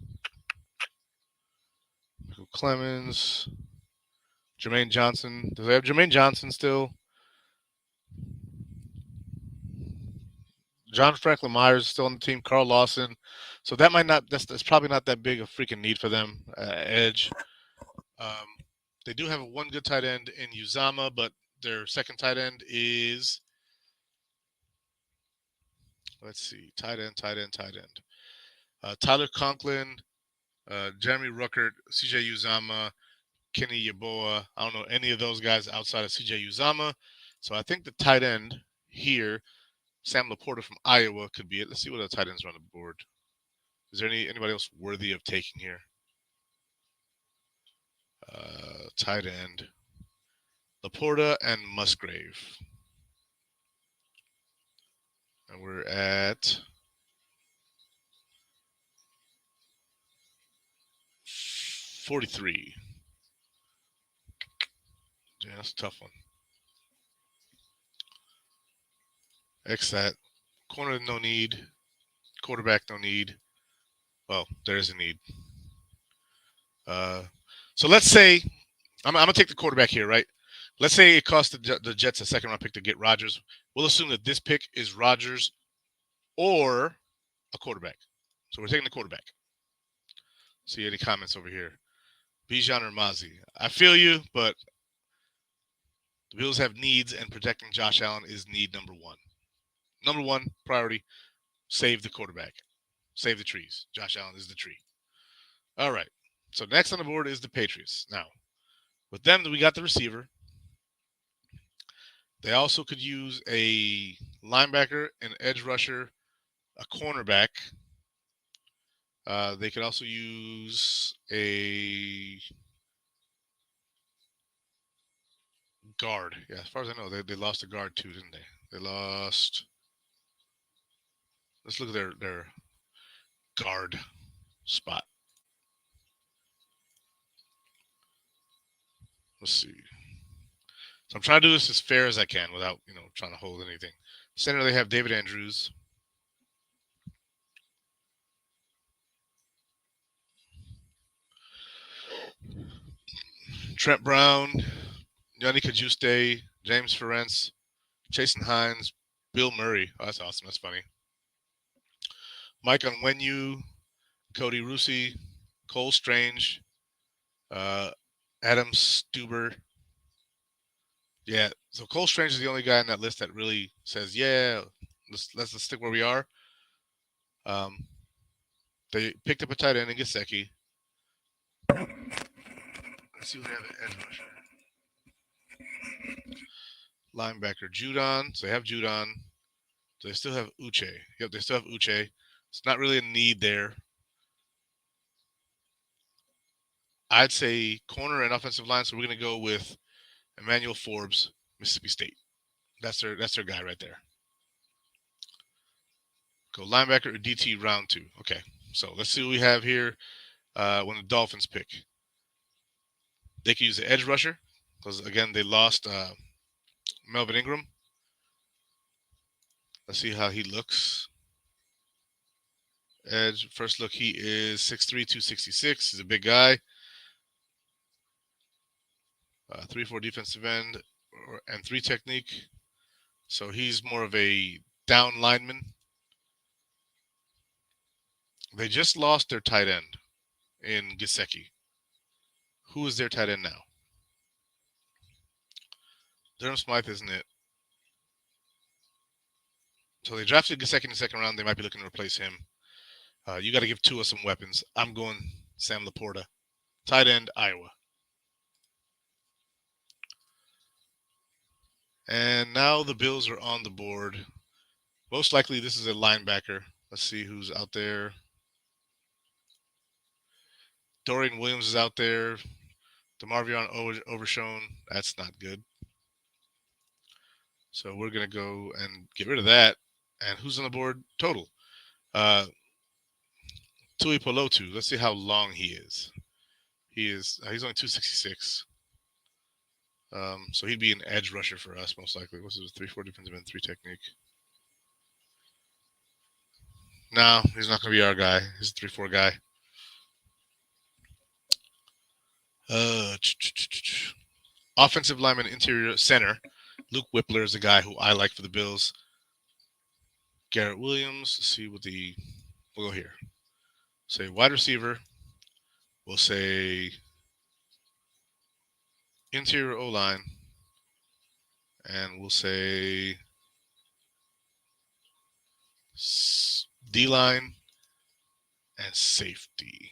[SPEAKER 1] Michael Clemens, Jermaine Johnson. Do they have Jermaine Johnson still? John Franklin Myers is still on the team. Carl Lawson. So that might not. That's probably not that big a freaking need for them. Edge. Um, they do have one good tight end in Uzama, but their second tight end is. Let's see. Tight end. Tyler Conklin, Jeremy Ruckert, CJ Uzama, Kenny Yaboa. I don't know any of those guys outside of CJ Uzama. So I think the tight end here, Sam Laporta from Iowa, could be it. Let's see what other tight ends are on the board. Is there anybody else worthy of taking here? Tight end, Laporta and Musgrave. And we're at 43. Yeah, that's a tough one. X that. Corner, no need. Quarterback, no need. Well, there is a need. So let's say I'm going to take the quarterback here, right? Let's say it cost the Jets a second-round pick to get Rodgers. We'll assume that this pick is Rodgers or a quarterback. So we're taking the quarterback. See any comments over here? Bijan or Mazi? I feel you, but the Bills have needs, and protecting Josh Allen is need number one. Number one priority, save the quarterback. Save the trees. Josh Allen is the tree. All right. So next on the board is the Patriots. Now, with them, we got the receiver. They also could use a linebacker, an edge rusher, a cornerback. They could also use a guard. Yeah, as far as I know, they lost a guard too, didn't they? They lost. Let's look at their guard spot. Let's see. So I'm trying to do this as fair as I can without, trying to hold anything. Center, they have David Andrews. Trent Brown, Yannick Ajuste, James Ferentz, Jason Hines, Bill Murray. Oh, that's awesome. That's funny. Mike Onwenu, Cody Rusey, Cole Strange, Adam Stuber. Yeah, so Cole Strange is the only guy on that list that really says, yeah, let's stick where we are. They picked up a tight end in Gesicki. Let's see what they have at edge rusher. Linebacker Judon. So they have Judon. So they still have Uche. Yep, they still have Uche. It's not really a need there. I'd say corner and offensive line. So we're going to go with Emmanuel Forbes, Mississippi State. That's their guy right there. Go linebacker or DT round 2. Okay, so let's see what we have here when the Dolphins pick. They could use the edge rusher because, again, they lost Melvin Ingram. Let's see how he looks. Edge, first look, he is 6'3", 266. He's a big guy. 3-4 defensive end and 3 technique. So he's more of a down lineman. They just lost their tight end in Gesicki. Who is their tight end now? Durham Smythe isn't it. So they drafted Gesicki in the second round. They might be looking to replace him. You got to give Tua some weapons. I'm going Sam Laporta. Tight end, Iowa. And now the Bills are on the board. Most likely this is a linebacker. Let's see who's out there. Dorian Williams is out there. DeMarvion Overshown. That's not good. So we're going to go and get rid of that. And who's on the board total? Tui Polotu. Let's see how long he is. He's only 266. So he'd be an edge rusher for us most likely. What's his 3-4 defensive end, 3 technique? No, he's not going to be our guy. He's a 3-4 guy. Offensive lineman, interior center. Luke Whippler is a guy who I like for the Bills. Garrett Williams. Let's see what we'll go here. Say wide receiver. We'll say interior O-line. And we'll say D-line and safety.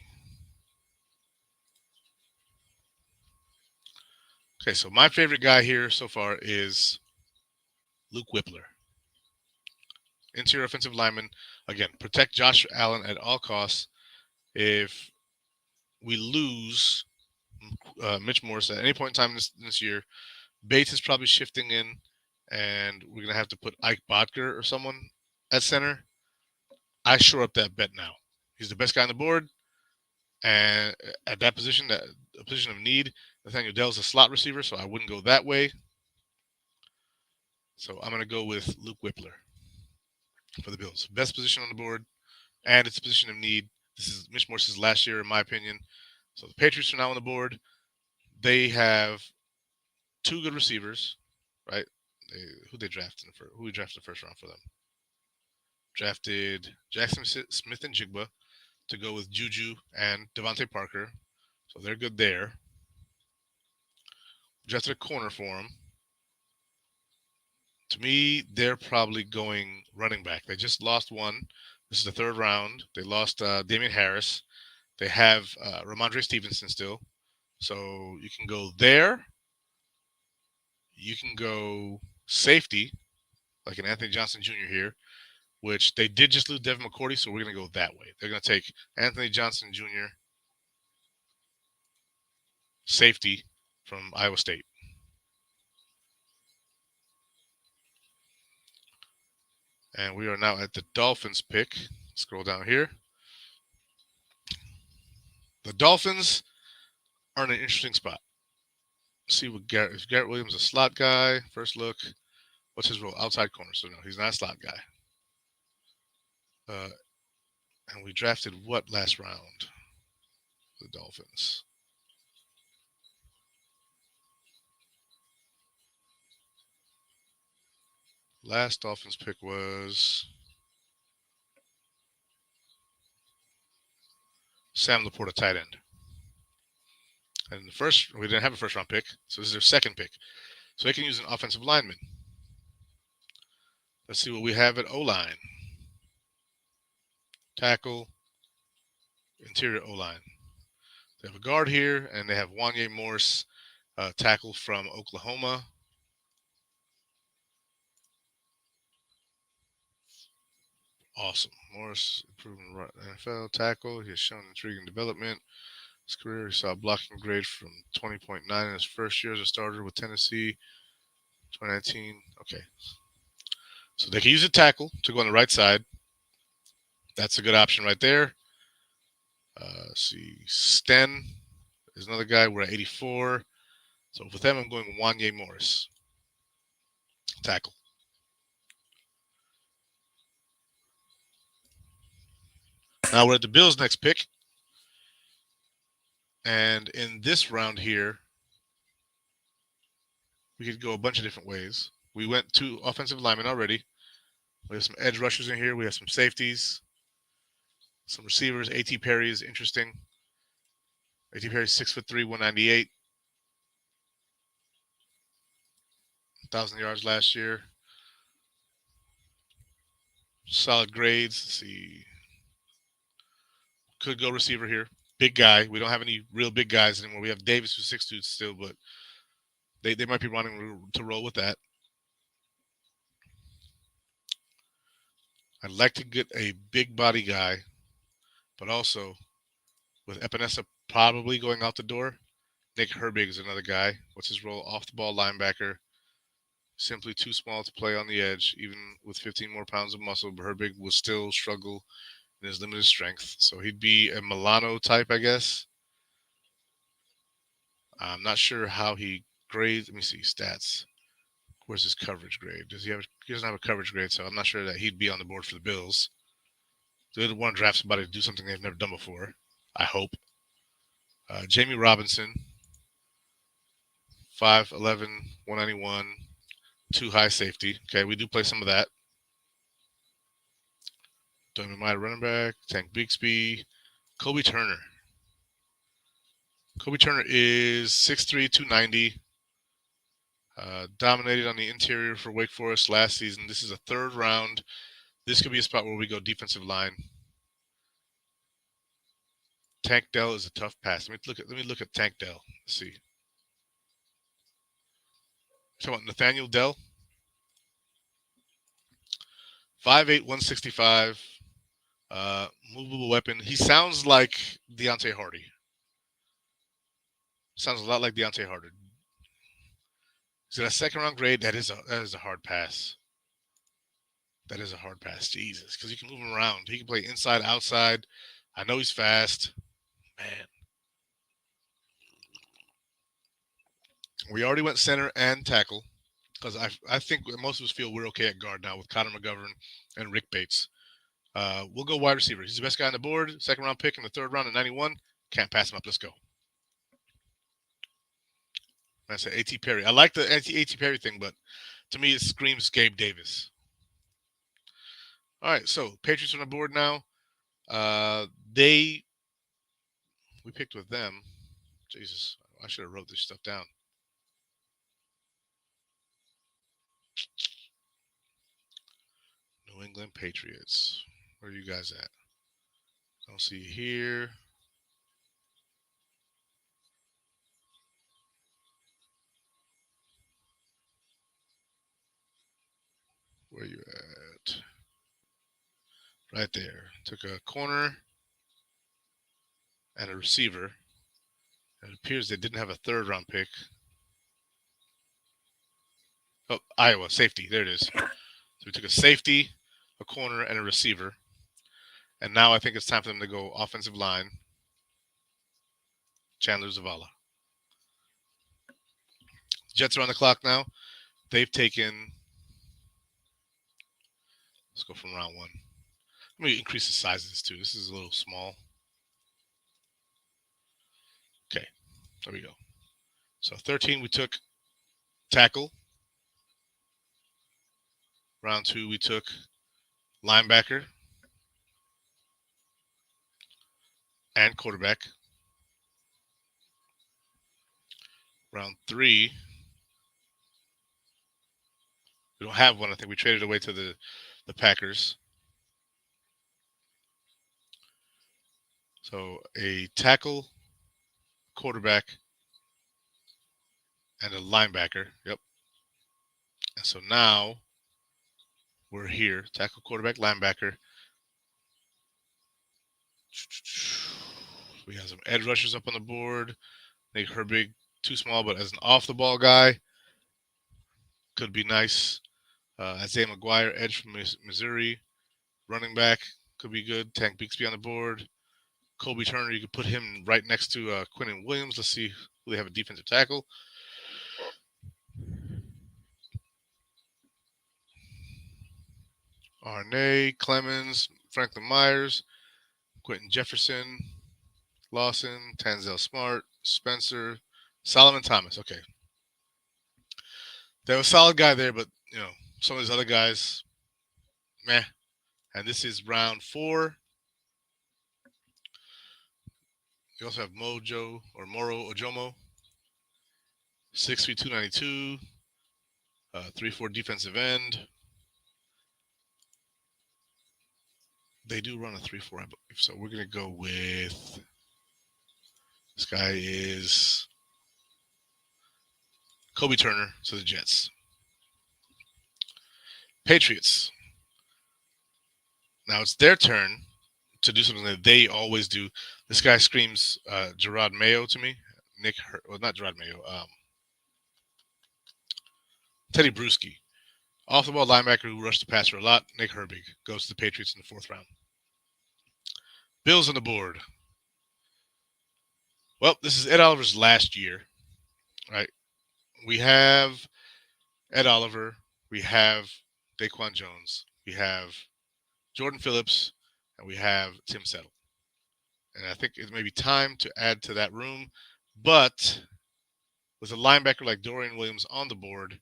[SPEAKER 1] Okay, so my favorite guy here so far is Luke Whippler. Interior offensive lineman. Again, protect Josh Allen at all costs. If we lose Mitch Morse at any point in time this year, Bates is probably shifting in, and we're going to have to put Ike Bodker or someone at center. I shore up that bet now. He's the best guy on the board, and at that position, a position of need, Nathaniel Dell's a slot receiver, so I wouldn't go that way. So I'm going to go with Luke Whippler for the Bills. Best position on the board, and it's a position of need. This is Mitch Morse's last year, in my opinion. So the Patriots are now on the board. They have 2 good receivers, right? Who we drafted the first round for them? Drafted Jackson Smith and Jigba to go with Juju and Devontae Parker. So they're good there. Drafted a corner for them. To me, they're probably going running back. They just lost one. This is the 3rd round. They lost Damian Harris. They have Ramondre Stevenson still. So you can go there. You can go safety, like an Anthony Johnson Jr. here, which they did just lose Devin McCourty, so we're going to go that way. They're going to take Anthony Johnson Jr., safety from Iowa State. And we are now at the Dolphins pick. Scroll down here. The Dolphins are in an interesting spot. Let's see what is Garrett Williams a slot guy? First look. What's his role? Outside corner. So no, he's not a slot guy. And we drafted what last round? The Dolphins. Last Dolphins pick was Sam Laporta, tight end. And the first, we didn't have a first round pick, so this is their second pick. So they can use an offensive lineman. Let's see what we have at O-line. Tackle, interior O-line. They have a guard here, and they have Wanye Morse, tackle from Oklahoma. Awesome. Morris, proven NFL tackle. He has shown intriguing development. His career, he saw a blocking grade from 20.9 in his first year as a starter with Tennessee, 2019. Okay. So they can use a tackle to go on the right side. That's a good option right there. See, Sten is another guy. We're at 84. So with them, I'm going Wanye Morris. Tackle. Now we're at the Bills' next pick. And in this round here, we could go a bunch of different ways. We went 2 offensive linemen already. We have some edge rushers in here. We have some safeties, some receivers. A.T. Perry is interesting. A.T. Perry, 6'3", 198. 1,000 yards last year. Solid grades. Let's see. Could go receiver here. Big guy. We don't have any real big guys anymore. We have Davis, who's 6'2" still, but they might be running to roll with that. I'd like to get a big body guy, but also with Epinesa probably going out the door, Nick Herbig is another guy. What's his role? Off the ball linebacker. Simply too small to play on the edge, even with 15 more pounds of muscle. But Herbig will still struggle in his limited strength. So he'd be a Milano type, I guess. I'm not sure how he grade. Let me see stats. Where's his coverage grade? Does he have? He doesn't have a coverage grade, so I'm not sure that he'd be on the board for the Bills. So they'd want to draft somebody to do something they've never done before. I hope. Jamie Robinson, 5'11", 191, 2 high safety. Okay, we do play some of that. Don't mind running back. Tank Bigsby. Kobe Turner. Kobe Turner is 6'3", 290. Dominated on the interior for Wake Forest last season. This is a third round. This could be a spot where we go defensive line. Tank Dell is a tough pass. Let me look at Tank Dell. Let's see. Talking about Nathaniel Dell. 5'8", 165. Movable weapon. He sounds like Deontay Hardy. Sounds a lot like Deontay Hardy. Is it a second round grade? That is a hard pass. That is a hard pass. Jesus. Because you can move him around. He can play inside, outside. I know he's fast. Man. We already went center and tackle. Because I think most of us feel we're okay at guard now with Connor McGovern and Rick Bates. We'll go wide receiver. He's the best guy on the board. Second round pick in the third round at 91. Can't pass him up. Let's go. That's an A.T. Perry. I like the A.T. Perry thing, but to me it screams Gabe Davis. All right, so Patriots on the board now. We picked with them. Jesus, I should have wrote this stuff down. New England Patriots. Where are you guys at? Don't see you here. Where are you at? Right there. Took a corner and a receiver. It appears they didn't have a third round pick. Oh, Iowa, safety. There it is. So we took a safety, a corner, and a receiver. And now I think it's time for them to go offensive line. Chandler Zavala. Jets are on the clock now. They've taken... Let's go from round one. Let me increase the size of this too. This is a little small. Okay, there we go. So 13, we took tackle. Round two, we took linebacker and quarterback. Round three, we don't have one. I think we traded away to the Packers. So a tackle, quarterback, and a linebacker. Yep. And so now we're here. Tackle, quarterback, linebacker. We have some edge rushers up on the board. Make Herbig too small, but as an off-the-ball guy, could be nice. Isaiah McGuire, edge from Missouri. Running back, could be good. Tank Bigsby on the board. Kobe Turner, you could put him right next to Quinnen Williams. Let's see who they have a defensive tackle. Arnay, Clemens, Franklin Myers, Quentin Jefferson, Lawson, Tanzel Smart, Spencer, Solomon Thomas. Okay. They have a solid guy there, but, some of these other guys, meh. And this is round 4. You also have Moro Ojomo, 6'3", 292, 3-4 defensive end. They do run a 3-4, I believe. So we're going to go with, this guy is Kobe Turner to the Jets. Patriots. Now it's their turn to do something that they always do. This guy screams Gerard Mayo to me. Not Gerard Mayo. Teddy Bruschi. Off-the-ball linebacker who rushed the passer a lot. Nick Herbig goes to the Patriots in the 4th round. Bills on the board. Well, this is Ed Oliver's last year, right? We have Ed Oliver. We have Daquan Jones. We have Jordan Phillips, and we have Tim Settle. And I think it may be time to add to that room. But with a linebacker like Dorian Williams on the board,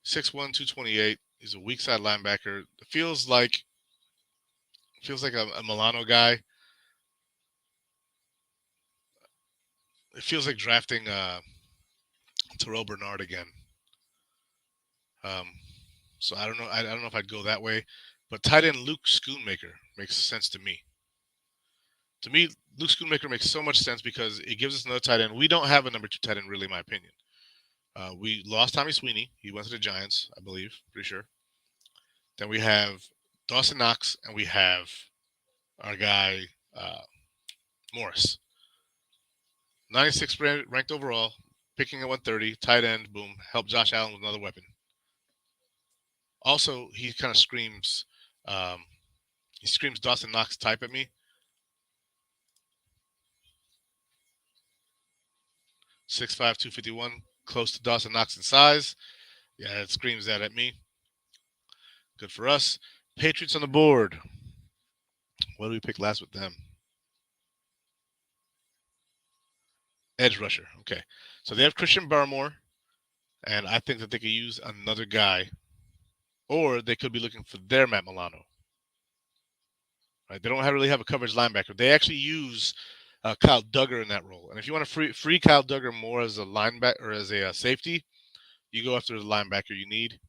[SPEAKER 1] 6'1", 228, he's a weak side linebacker. It feels like a Milano guy. It feels like drafting Terrell Bernard again. So I don't know. I don't know if I'd go that way. But tight end Luke Schoonmaker makes sense to me. To me, Luke Schoonmaker makes so much sense because it gives us another tight end. We don't have a number 2 tight end, really, in my opinion. We lost Tommy Sweeney. He went to the Giants, I believe. Pretty sure. Then we have Dawson Knox, and we have our guy Morris. 96 ranked overall, picking at 130, tight end, boom, help Josh Allen with another weapon. Also, he kind of screams, Dawson Knox type at me. 6'5", 251, close to Dawson Knox in size. Yeah, it screams that at me. Good for us. Patriots on the board. What did we pick last with them? Edge rusher. Okay. So they have Christian Barmore, and I think that they could use another guy, or they could be looking for their Matt Milano. Right? They don't really have a coverage linebacker. They actually use Kyle Duggar in that role. And if you want to free Kyle Duggar more as a linebacker or as a safety, you go after the linebacker you need.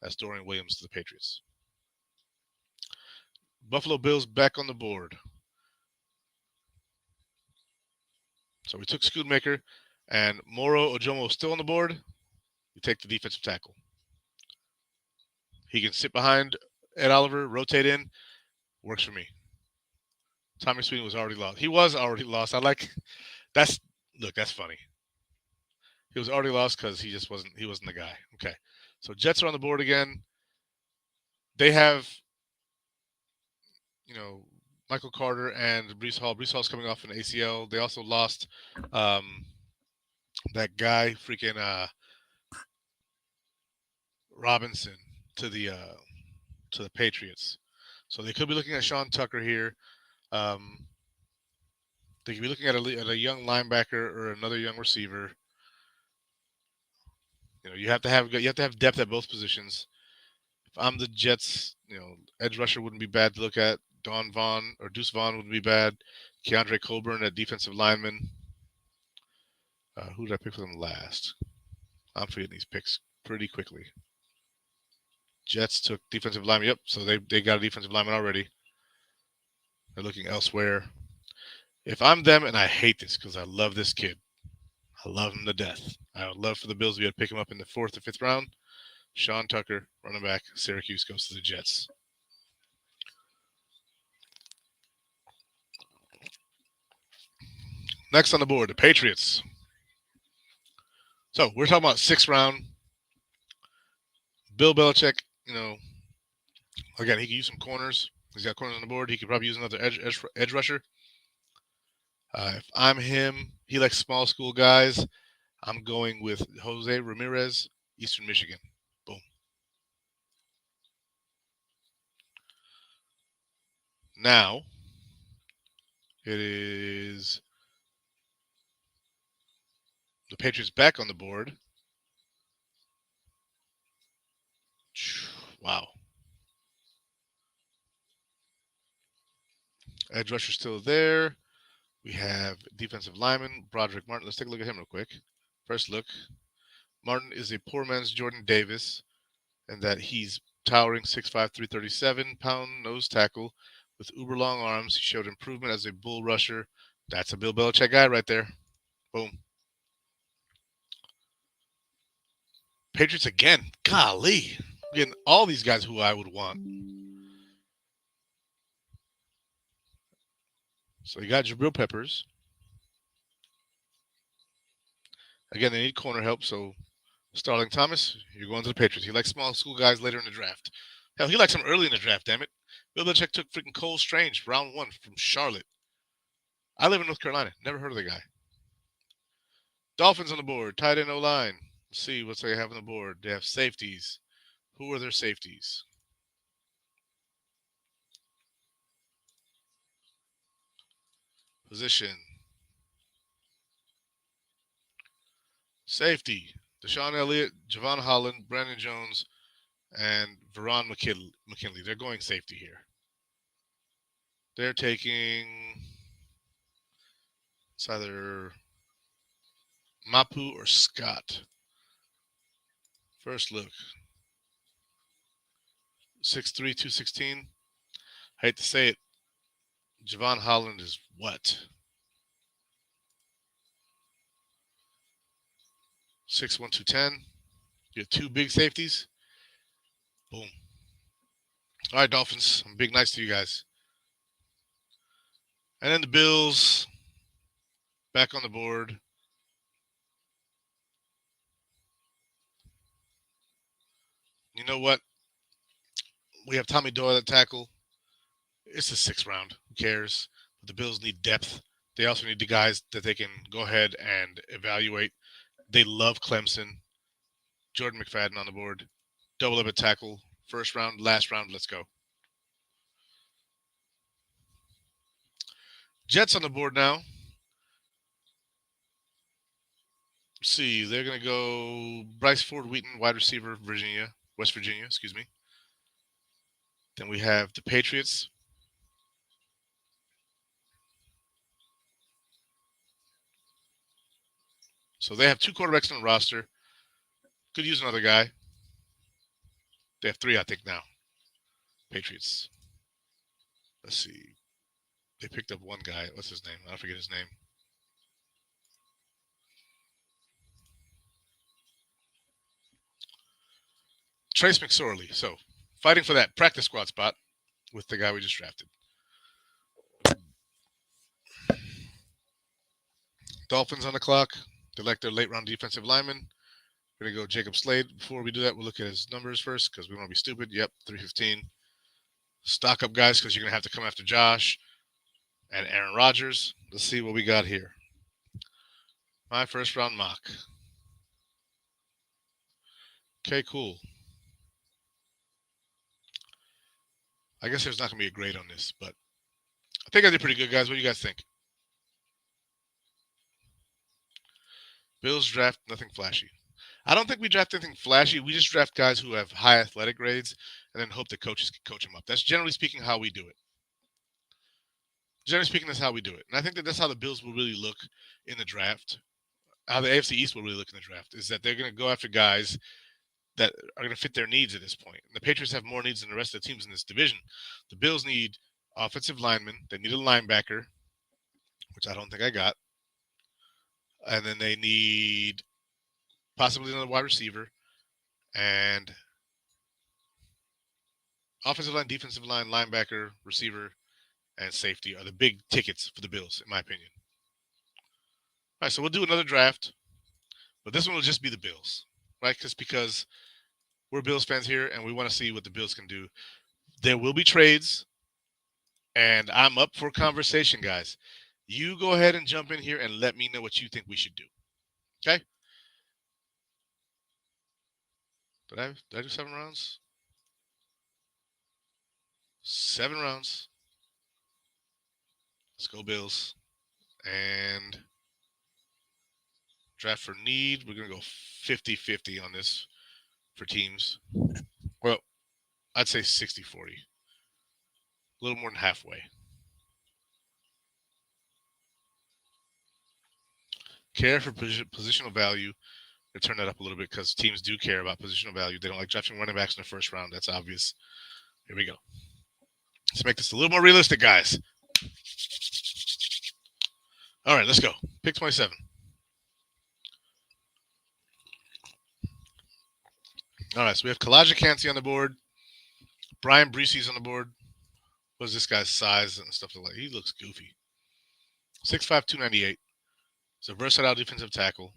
[SPEAKER 1] That's Dorian Williams to the Patriots. Buffalo Bills back on the board. So we took Schoonmaker, and Moro Ojomo still on the board. You take the defensive tackle. He can sit behind Ed Oliver, rotate in. Works for me. Tommy Sweeney was already lost. He was already lost. That's funny. He was already lost because he wasn't the guy. Okay. So Jets are on the board again. They have, Michael Carter and Breece Hall. Breece Hall's coming off an ACL. They also lost that guy, freaking Robinson, to the Patriots. So they could be looking at Sean Tucker here. They could be looking at a young linebacker or another young receiver. You have to have depth at both positions. If I'm the Jets, edge rusher wouldn't be bad to look at. Deuce Vaughn wouldn't be bad. Keandre Coburn at defensive lineman. Who did I pick for them last? I'm forgetting these picks pretty quickly. Jets took defensive lineman. Yep, so they got a defensive lineman already. They're looking elsewhere. If I'm them, and I hate this because I love this kid. I love him to death. I would love for the Bills to be able to pick him up in the 4th or 5th round. Sean Tucker, running back, Syracuse, goes to the Jets. Next on the board, the Patriots. So we're talking about 6th round. Bill Belichick, again, he could use some corners. He's got corners on the board. He could probably use another edge rusher. If I'm him, he likes small school guys. I'm going with Jose Ramirez, Eastern Michigan. Boom. Now, it is the Patriots back on the board. Wow. Edge rusher still there. We have defensive lineman, Broderick Martin. Let's take a look at him real quick. First look. Martin is a poor man's Jordan Davis, and that he's towering 6'5", 337-pound nose tackle with uber long arms. He showed improvement as a bull rusher. That's a Bill Belichick guy right there. Boom. Patriots again. Golly. I'm getting all these guys who I would want. So you got Jabril Peppers. Again, they need corner help, so Starling Thomas, you're going to the Patriots. He likes small school guys later in the draft. Hell, he likes them early in the draft, damn it. Bill Belichick took freaking Cole Strange, round 1 from Charlotte. I live in North Carolina. Never heard of the guy. Dolphins on the board. Tight end O-line. Let's see what they have on the board. They have safeties. Who are their safeties? Position. Safety. Deshaun Elliott, Javon Holland, Brandon Jones, and Veron McKinley. They're going safety here. They're taking, it's either Mapu or Scott. First look. 6'3", 216. I hate to say it. Javon Holland is what? 6'1", 210. You have two big safeties. Boom. All right, Dolphins. I'm big nice to you guys. And then the Bills back on the board. You know what? We have Tommy Doyle at tackle. It's a 6th round. Who cares? But the Bills need depth. They also need the guys that they can go ahead and evaluate. They love Clemson. Jordan McFadden on the board. Double up at tackle. First round, last round. Let's go. Jets on the board now. Let's see. They're going to go Bryce Ford Wheaton, wide receiver, West Virginia, excuse me. Then we have the Patriots. So they have 2 quarterbacks on the roster. Could use another guy. They have 3, I think, now. Patriots. Let's see. They picked up one guy. What's his name? I forget his name. Trace McSorley. So, fighting for that practice squad spot with the guy we just drafted. Dolphins on the clock. They like their late round defensive lineman. We're going to go Jacob Slade. Before we do that, we'll look at his numbers first because we want to be stupid. Yep, 315. Stock up, guys, because you're going to have to come after Josh and Aaron Rodgers. Let's see what we got here. My first round mock. Okay, cool. I guess there's not going to be a grade on this, but I think I did pretty good, guys. What do you guys think? Bills draft nothing flashy. I don't think we draft anything flashy. We just draft guys who have high athletic grades and then hope the coaches can coach them up. That's generally speaking how we do it. Generally speaking, that's how we do it. And I think that that's how the Bills will really look in the draft. How the AFC East will really look in the draft is that they're going to go after guys that are going to fit their needs at this point. And the Patriots have more needs than the rest of the teams in this division. The Bills need offensive linemen. They need a linebacker, which I don't think I got. And then they need possibly another wide receiver. And offensive line, defensive line, linebacker, receiver, and safety are the big tickets for the Bills, in my opinion. All right, so we'll do another draft. But this one will just be the Bills, right? Because we're Bills fans here, and we want to see what the Bills can do. There will be trades, and I'm up for conversation, guys. You go ahead and jump in here and let me know what you think we should do. Okay? Did I do 7 rounds? 7 rounds. Let's go Bills. And draft for need. We're going to go 50-50 on this for teams. Well, I'd say 60-40. A little more than halfway. Care for positional value. To turn that up a little bit because teams do care about positional value. They don't like drafting running backs in the first round. That's obvious. Here we go. Let's make this a little more realistic, guys. All right, let's go. Pick 27. All right, so we have Kalijah Cansey on the board. Brian Breesy's on the board. What's this guy's size and stuff like that? He looks goofy. 6'5", 298. He's a versatile defensive tackle.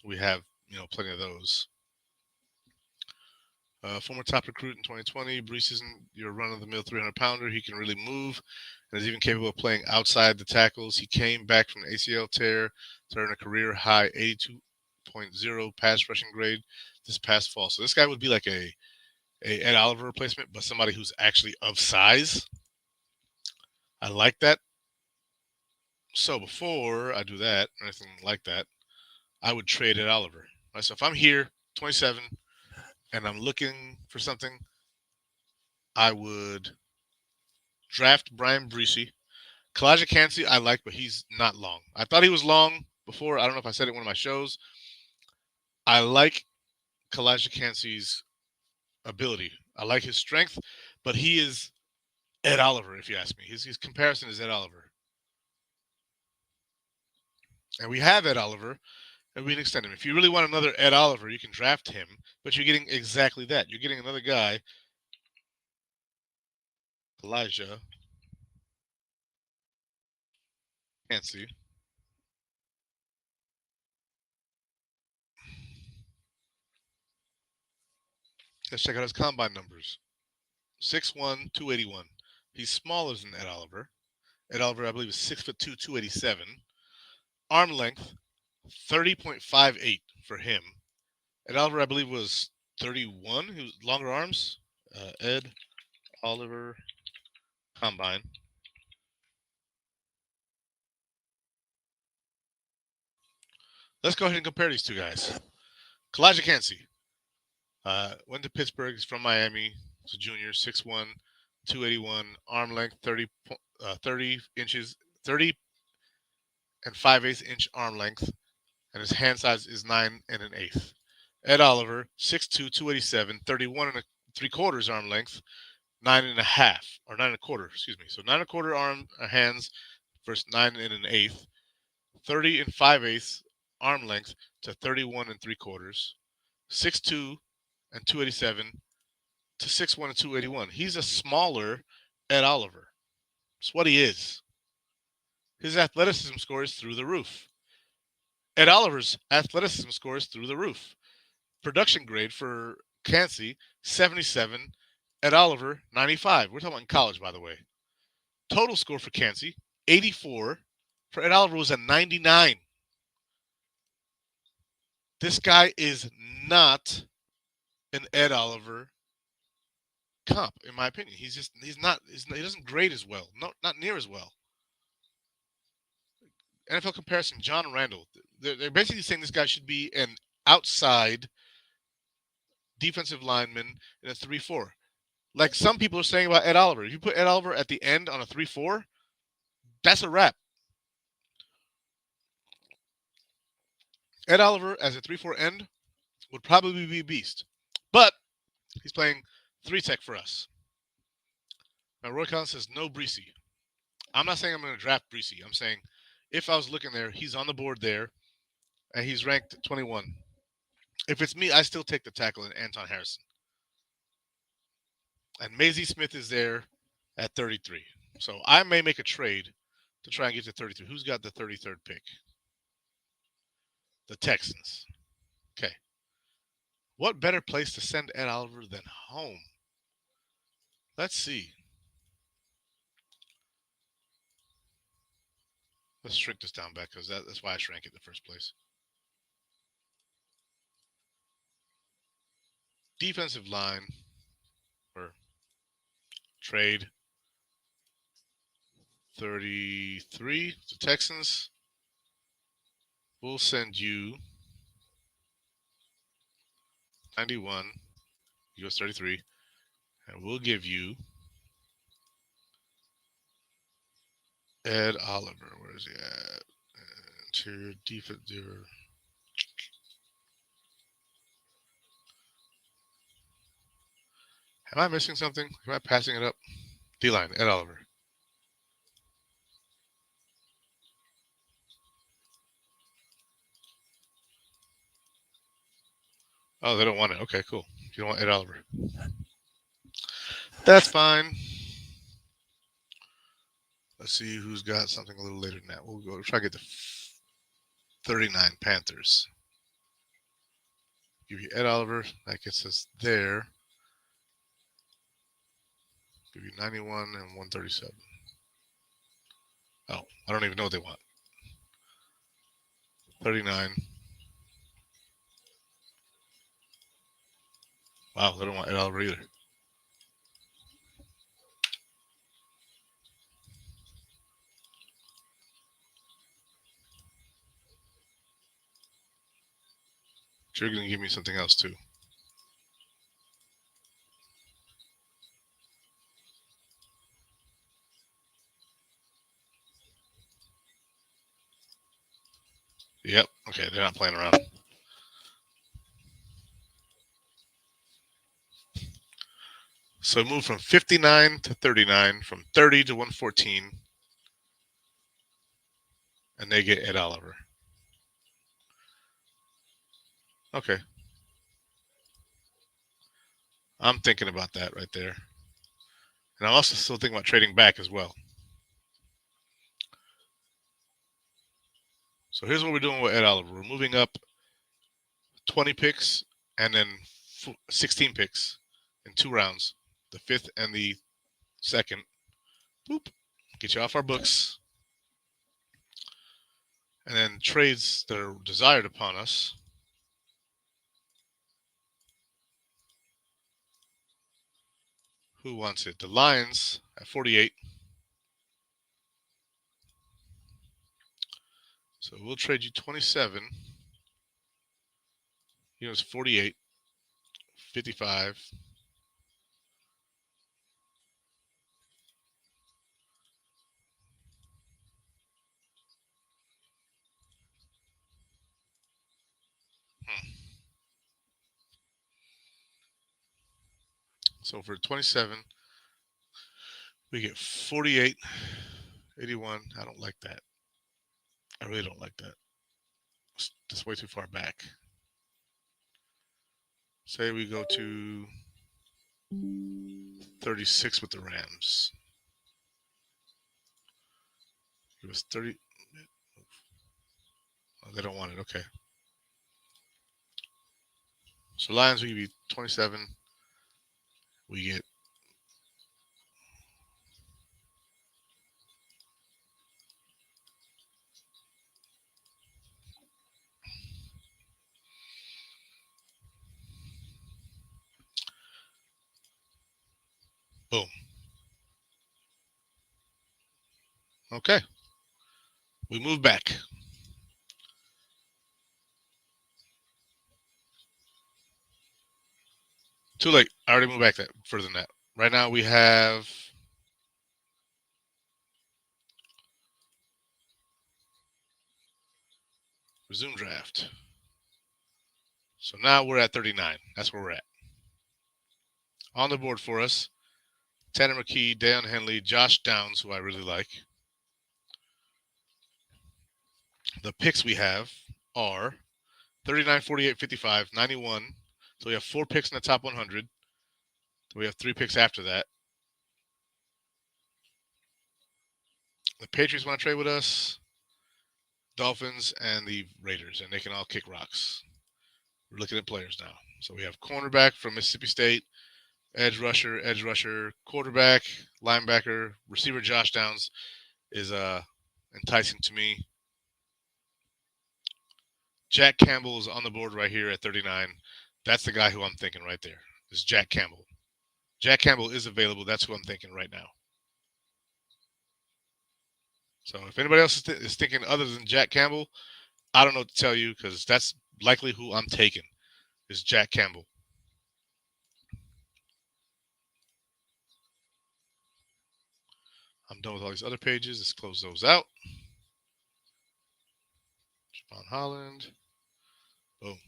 [SPEAKER 1] We have, plenty of those. Former top recruit in 2020. Brees isn't your run-of-the-mill 300-pounder. He can really move and is even capable of playing outside the tackles. He came back from the ACL tear to earn a career high 82.0 pass rushing grade this past fall. So this guy would be like a Ed Oliver replacement, but somebody who's actually of size. I like that. So before I do that or anything like that, I would trade Ed Oliver. Right? So if I'm here, 27, and I'm looking for something, I would draft Brian Breesy. Kalijah Cansey I like, but he's not long. I thought he was long before. I don't know if I said it in one of my shows. I like Kalijah Cansey's ability. I like his strength, but he is Ed Oliver, if you ask me. His comparison is Ed Oliver. And we have Ed Oliver, and we can extend him. If you really want another Ed Oliver, you can draft him, but you're getting exactly that. You're getting another guy, Kalijah Cansey. Let's check out his combine numbers. 6'1", 281. He's smaller than Ed Oliver. Ed Oliver, I believe, is 6'2", 287. Arm length, 30.58 for him. Ed Oliver, I believe, was 31. He was longer arms. Ed Oliver combine. Let's go ahead and compare these two guys. Kalijah Cansey went to Pittsburgh. He's from Miami. He's a junior, 6'1", 281. Arm length, 30 inches, 30 and 5/8 inch arm length, and his hand size is 9 1/8. Ed Oliver, 6'2", 287, 31 and 3/4 arm length, 9 1/2 or 9 1/4, excuse me. So 9 1/4 arm hands versus 9 1/8, 30 and 5/8 arm length to 31 and 3/4, 6'2" and 287 to 6'1" and 281. He's a smaller Ed Oliver. It's what he is. His athleticism score is through the roof. Ed Oliver's athleticism score is through the roof. Production grade for Cansey, 77. Ed Oliver, 95. We're talking about in college, by the way. Total score for Cansey, 84. For Ed Oliver was a 99. This guy is not an Ed Oliver comp, in my opinion. He doesn't grade as well. No, not near as well. NFL comparison, John Randall. They're basically saying this guy should be an outside defensive lineman in a 3-4. Like some people are saying about Ed Oliver. If you put Ed Oliver at the end on a 3-4, that's a wrap. Ed Oliver as a 3-4 end would probably be a beast. But he's playing 3-tech for us. Now, Roy Collins says no Breesy. I'm not saying I'm going to draft Breesy. I'm saying if I was looking there, he's on the board there, and he's ranked 21. If it's me, I still take the tackle in Anton Harrison. And Maisie Smith is there at 33. So I may make a trade to try and get to 33. Who's got the 33rd pick? The Texans. Okay. What better place to send Ed Oliver than home? Let's see. Let's shrink this down back because that's why I shrank it in the first place. Defensive line or trade 33. The Texans will send you 91, US 33, and we'll give you Ed Oliver. Where is he at? Interior defensive. Am I missing something? Am I passing it up? D-line, Ed Oliver. Oh, they don't want it. Okay, cool. You don't want Ed Oliver. That's fine. Let's see who's got something a little later than that. We'll try to get the 39 Panthers. Give you Ed Oliver. That gets us there. Give you 91 and 137. I don't even know what they want. 39. Wow, they don't want Ed Oliver either. You're going to give me something else too. Yep. Okay, they're not playing around. So it moved from 59 to 39, from 30 to 114, and they get Ed Oliver. Okay. I'm thinking about that right there. And I'm also still thinking about trading back as well. So here's what we're doing with Ed Oliver. We're moving up 20 picks and then 16 picks in 2 rounds, the 5th and the 2nd. Boop. Get you off our books. And then trades that are desired upon us. Who wants it? The Lions at 48. So we'll trade you 27. He was 48, 55. So for 27, we get 48, 81. I don't like that. I really don't like that. It's way too far back. Say we go to 36 with the Rams. It was 30. Oh, they don't want it. Okay. So Lions, we give you 27. We get boom. Okay. We move back. Too late. I already moved back that further than that. Right now we have resume draft. So now we're at 39. That's where we're at. On the board for us, Tanner McKee, Deion Henley, Josh Downs, who I really like. The picks we have are 39, 48, 55, 91. So we have 4 picks in the top 100. We have 3 picks after that. The Patriots want to trade with us, Dolphins, and the Raiders, and they can all kick rocks. We're looking at players now. So we have cornerback from Mississippi State, edge rusher, quarterback, linebacker, receiver Josh Downs is enticing to me. Jack Campbell is on the board right here at 39. That's the guy who I'm thinking right there. Is Jack Campbell. Jack Campbell is available. That's who I'm thinking right now. So if anybody else is thinking other than Jack Campbell, I don't know what to tell you because that's likely who I'm taking is Jack Campbell. I'm done with all these other pages. Let's close those out. Javon Holland. Boom.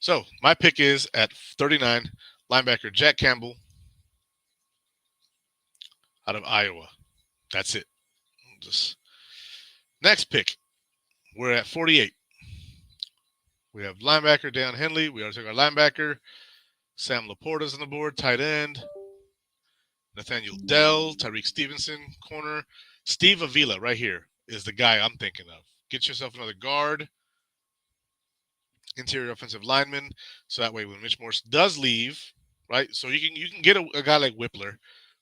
[SPEAKER 1] So my pick is at 39, linebacker Jack Campbell out of Iowa. That's it. Just next pick. We're at 48. We have linebacker Deion Henley. We already took our linebacker. Sam Laporta's on the board, tight end. Nathaniel Dell, Tyreek Stevenson, corner. Steve Avila right here is the guy I'm thinking of. Get yourself another guard, interior offensive lineman, so that way when Mitch Morse does leave, right? So you can get a guy like Whippler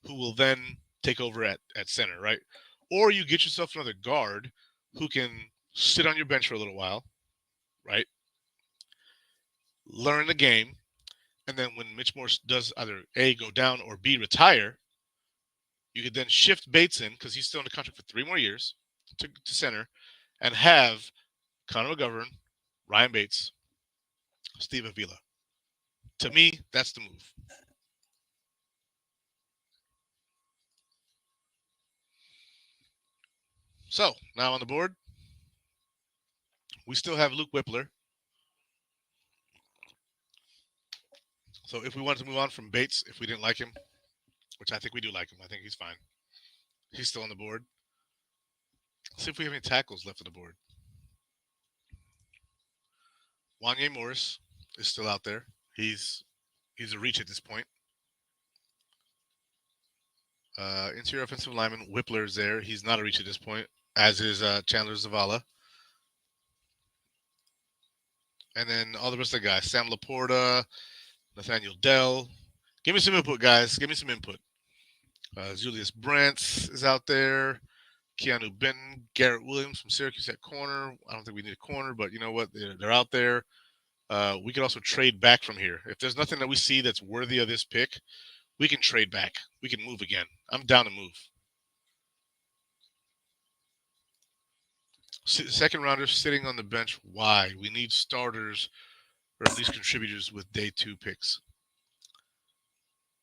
[SPEAKER 1] who will then take over at center, right? or you get yourself another guard who can sit on your bench for a little while, right? Learn the game, and then when Mitch Morse does either A, go down, or B, retire, you could then shift Bates in because he's still in the contract for 3 more years to center, and have Connor McGovern, Ryan Bates, Steve Avila. To me, that's the move. So now on the board, we still have Luke Whippler. So if we wanted to move on from Bates, if we didn't like him, which I think we do like him, I think he's fine. He's still on the board. Let's see if we have any tackles left on the board. Wanye Morris is still out there. He's a reach at this point. Interior offensive lineman Whippler's there. He's not a reach at this point, as is Chandler Zavala. And then all the rest of the guys: Sam Laporta, Nathaniel Dell. Give me some input, guys. Give me some input. Julius Brents is out there. Keanu Benton, Garrett Williams from Syracuse at corner. I don't think we need a corner, but you know what? They're out there. We can also trade back from here. If there's nothing that we see that's worthy of this pick, we can trade back. We can move again. I'm down to move. Second rounders sitting on the bench. Why? We need starters or at least contributors with day 2 picks.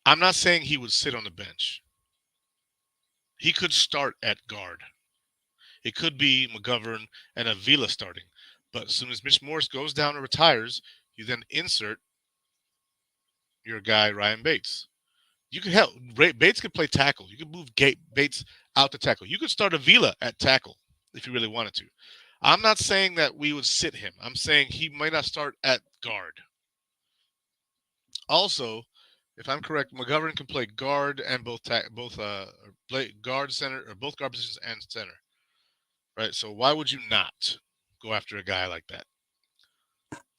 [SPEAKER 1] I'm not saying he would sit on the bench. He could start at guard. It could be McGovern and Avila starting. But as soon as Mitch Morris goes down or retires, you then insert your guy, Ryan Bates. You could help. Bates could play tackle. You could move Bates out to tackle. You could start Avila at tackle if you really wanted to. I'm not saying that we would sit him. I'm saying he might not start at guard. Also, if I'm correct, McGovern can play guard and play guard, center, or both guard positions and center. Right? So why would you not go after a guy like that?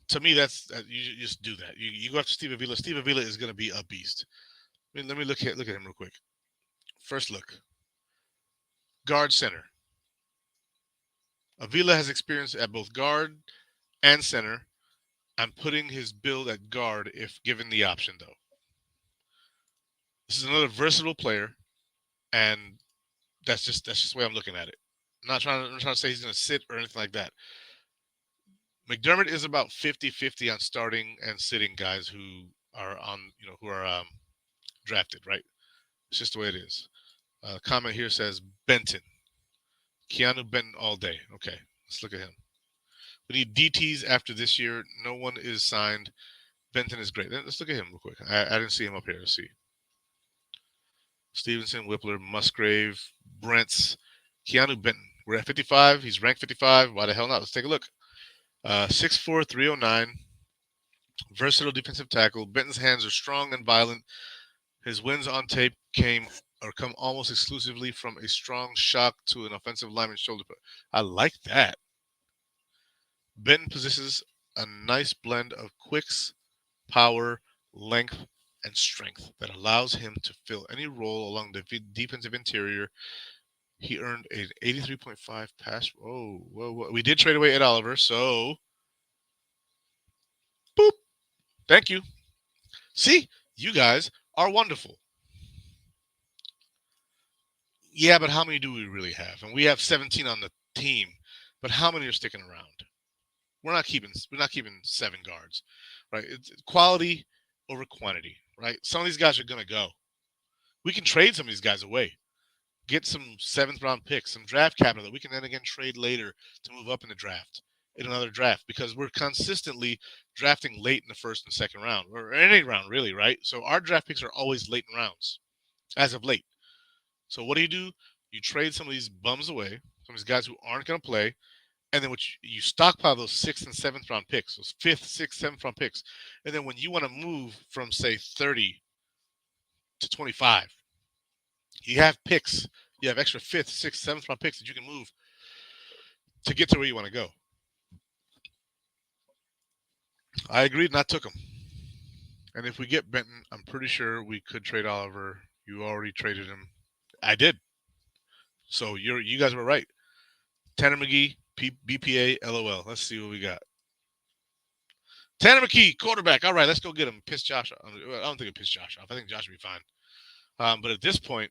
[SPEAKER 1] To me, that's you just do that. You go after Steve Avila. Steve Avila is going to be a beast. I mean, let me look at him real quick. First look. Guard, center. Avila has experience at both guard and center. I'm putting his build at guard if given the option, though. This is another versatile player, and that's just the way I'm looking at it. I'm not trying to say he's going to sit or anything like that. McDermott is about 50-50 on starting and sitting guys who are drafted, right? It's just the way it is. Comment here says Benton. Keanu Benton all day. Okay, let's look at him. We need DTs after this year. No one is signed. Benton is great. Let's look at him real quick. I didn't see him up here. Let's see. Stevenson, Whippler, Musgrave, Brents, Keanu Benton. We're at 55. He's ranked 55. Why the hell not? Let's take a look. 6'4", 309. Versatile defensive tackle. Benton's hands are strong and violent. His wins on tape come almost exclusively from a strong shock to an offensive lineman's shoulder. I like that. Benton possesses a nice blend of quicks, power, length, and strength that allows him to fill any role along the defensive interior. He earned an 83.5 pass. Whoa. We did trade away Ed Oliver, so boop. Thank you. See, you guys are wonderful. Yeah, but how many do we really have? And we have 17 on the team, but how many are sticking around? We're not keeping 7 guards, right? It's quality over quantity, right? Some of these guys are going to go. We can trade some of these guys away. Get some 7th round picks, some draft capital that we can then again trade later to move up in the draft, in another draft, because we're consistently drafting late in the 1st and 2nd round, or any round really, right? So our draft picks are always late in rounds, as of late. So what do? You trade some of these bums away, some of these guys who aren't going to play, and then you stockpile those 6th and 7th round picks, those 5th, 6th, 7th round picks, and then when you want to move from say 30 to 25, you have picks. You have extra 5th, 6th, 7th round picks that you can move to get to where you want to go. I agreed and I took them. And if we get Benton, I'm pretty sure we could trade Oliver. You already traded him. I did. So you guys were right. Tanner McGee, BPA, LOL. Let's see what we got. Tanner McGee, quarterback. All right, let's go get him. Piss Josh off. I don't think it'll piss Josh off. I think Josh will be fine. But at this point,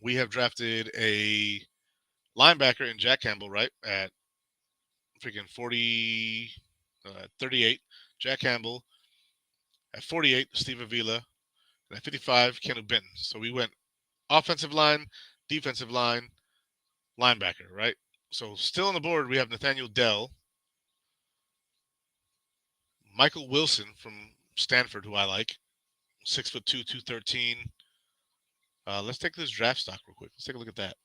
[SPEAKER 1] we have drafted a linebacker in Jack Campbell, right? At freaking 38. Jack Campbell. At 48, Steve Avila. And at 55, Kenu Benton. So we went offensive line, defensive line, linebacker, right? So still on the board, we have Nathaniel Dell, Michael Wilson from Stanford, who I like, 6'2", 213. Let's take this draft stock real quick. Let's take a look at that.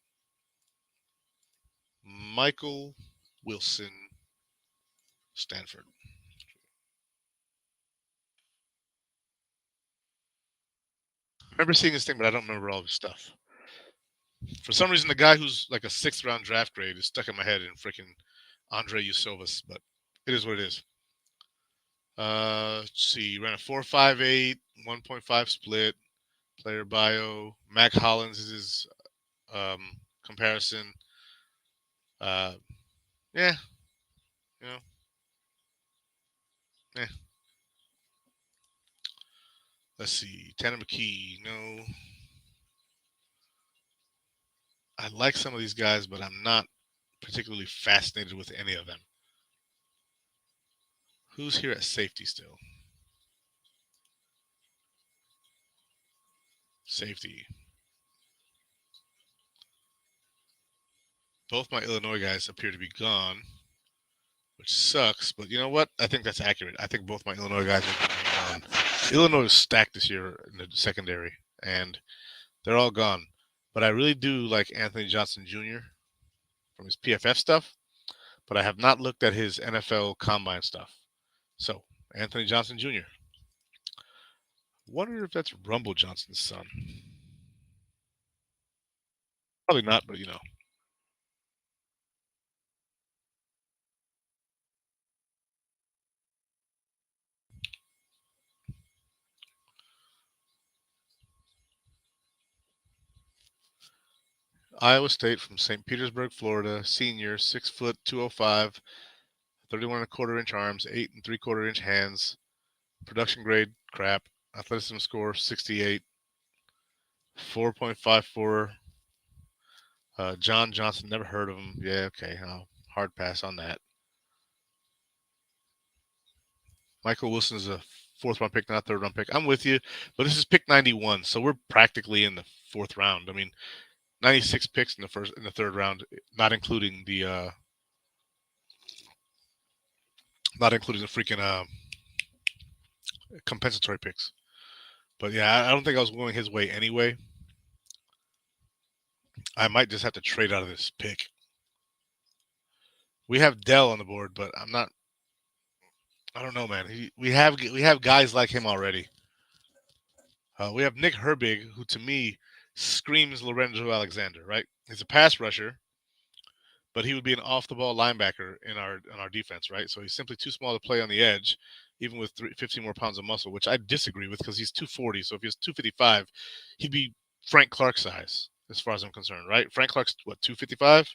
[SPEAKER 1] Michael Wilson, Stanford. I remember seeing this thing, but I don't remember all of his stuff. For some reason, the guy who's like a 6th round draft grade is stuck in my head in freaking Andre Yusovas, but it is what it is. Let's see. Ran a 4.58, 1.5 split. Player bio. Mac Hollins is his comparison. Yeah, you know, yeah. Let's see. Tanner McKee. No. I like some of these guys, but I'm not particularly fascinated with any of them. Who's here at safety still? Safety. Both my Illinois guys appear to be gone, which sucks. But you know what? I think that's accurate. I think both my Illinois guys are gone. Illinois is stacked this year in the secondary, and they're all gone. But I really do like Anthony Johnson Jr. from his PFF stuff, but I have not looked at his NFL combine stuff. So, Anthony Johnson Jr. Wonder if that's Rumble Johnson's son. Probably not, but you know. Iowa State from St. Petersburg, Florida, senior, 6 foot, 205, 31 and a quarter inch arms, 8 and 3/4 inch hands, production grade crap, athleticism score 68, 4.54. John Johnson, never heard of him. Yeah, okay, hard pass on that. Michael Wilson is a 4th round pick, not 3rd round pick. I'm with you, but this is pick 91, so we're practically in the 4th round. I mean, 96 picks in the 3rd round, not including the freaking compensatory picks. But yeah, I don't think I was going his way anyway. I might just have to trade out of this pick. We have Dell on the board, but I'm not. I don't know, man. We have guys like him already. We have Nick Herbig, who to me screams Lorenzo Alexander. Right? He's a pass rusher, but he would be an off-the-ball linebacker in our defense. Right? So he's simply too small to play on the edge, even with 15 more pounds of muscle, which I disagree with because he's 240. So if he was 255, he'd be Frank Clark size, as far as I'm concerned. Right? Frank Clark's what, 255?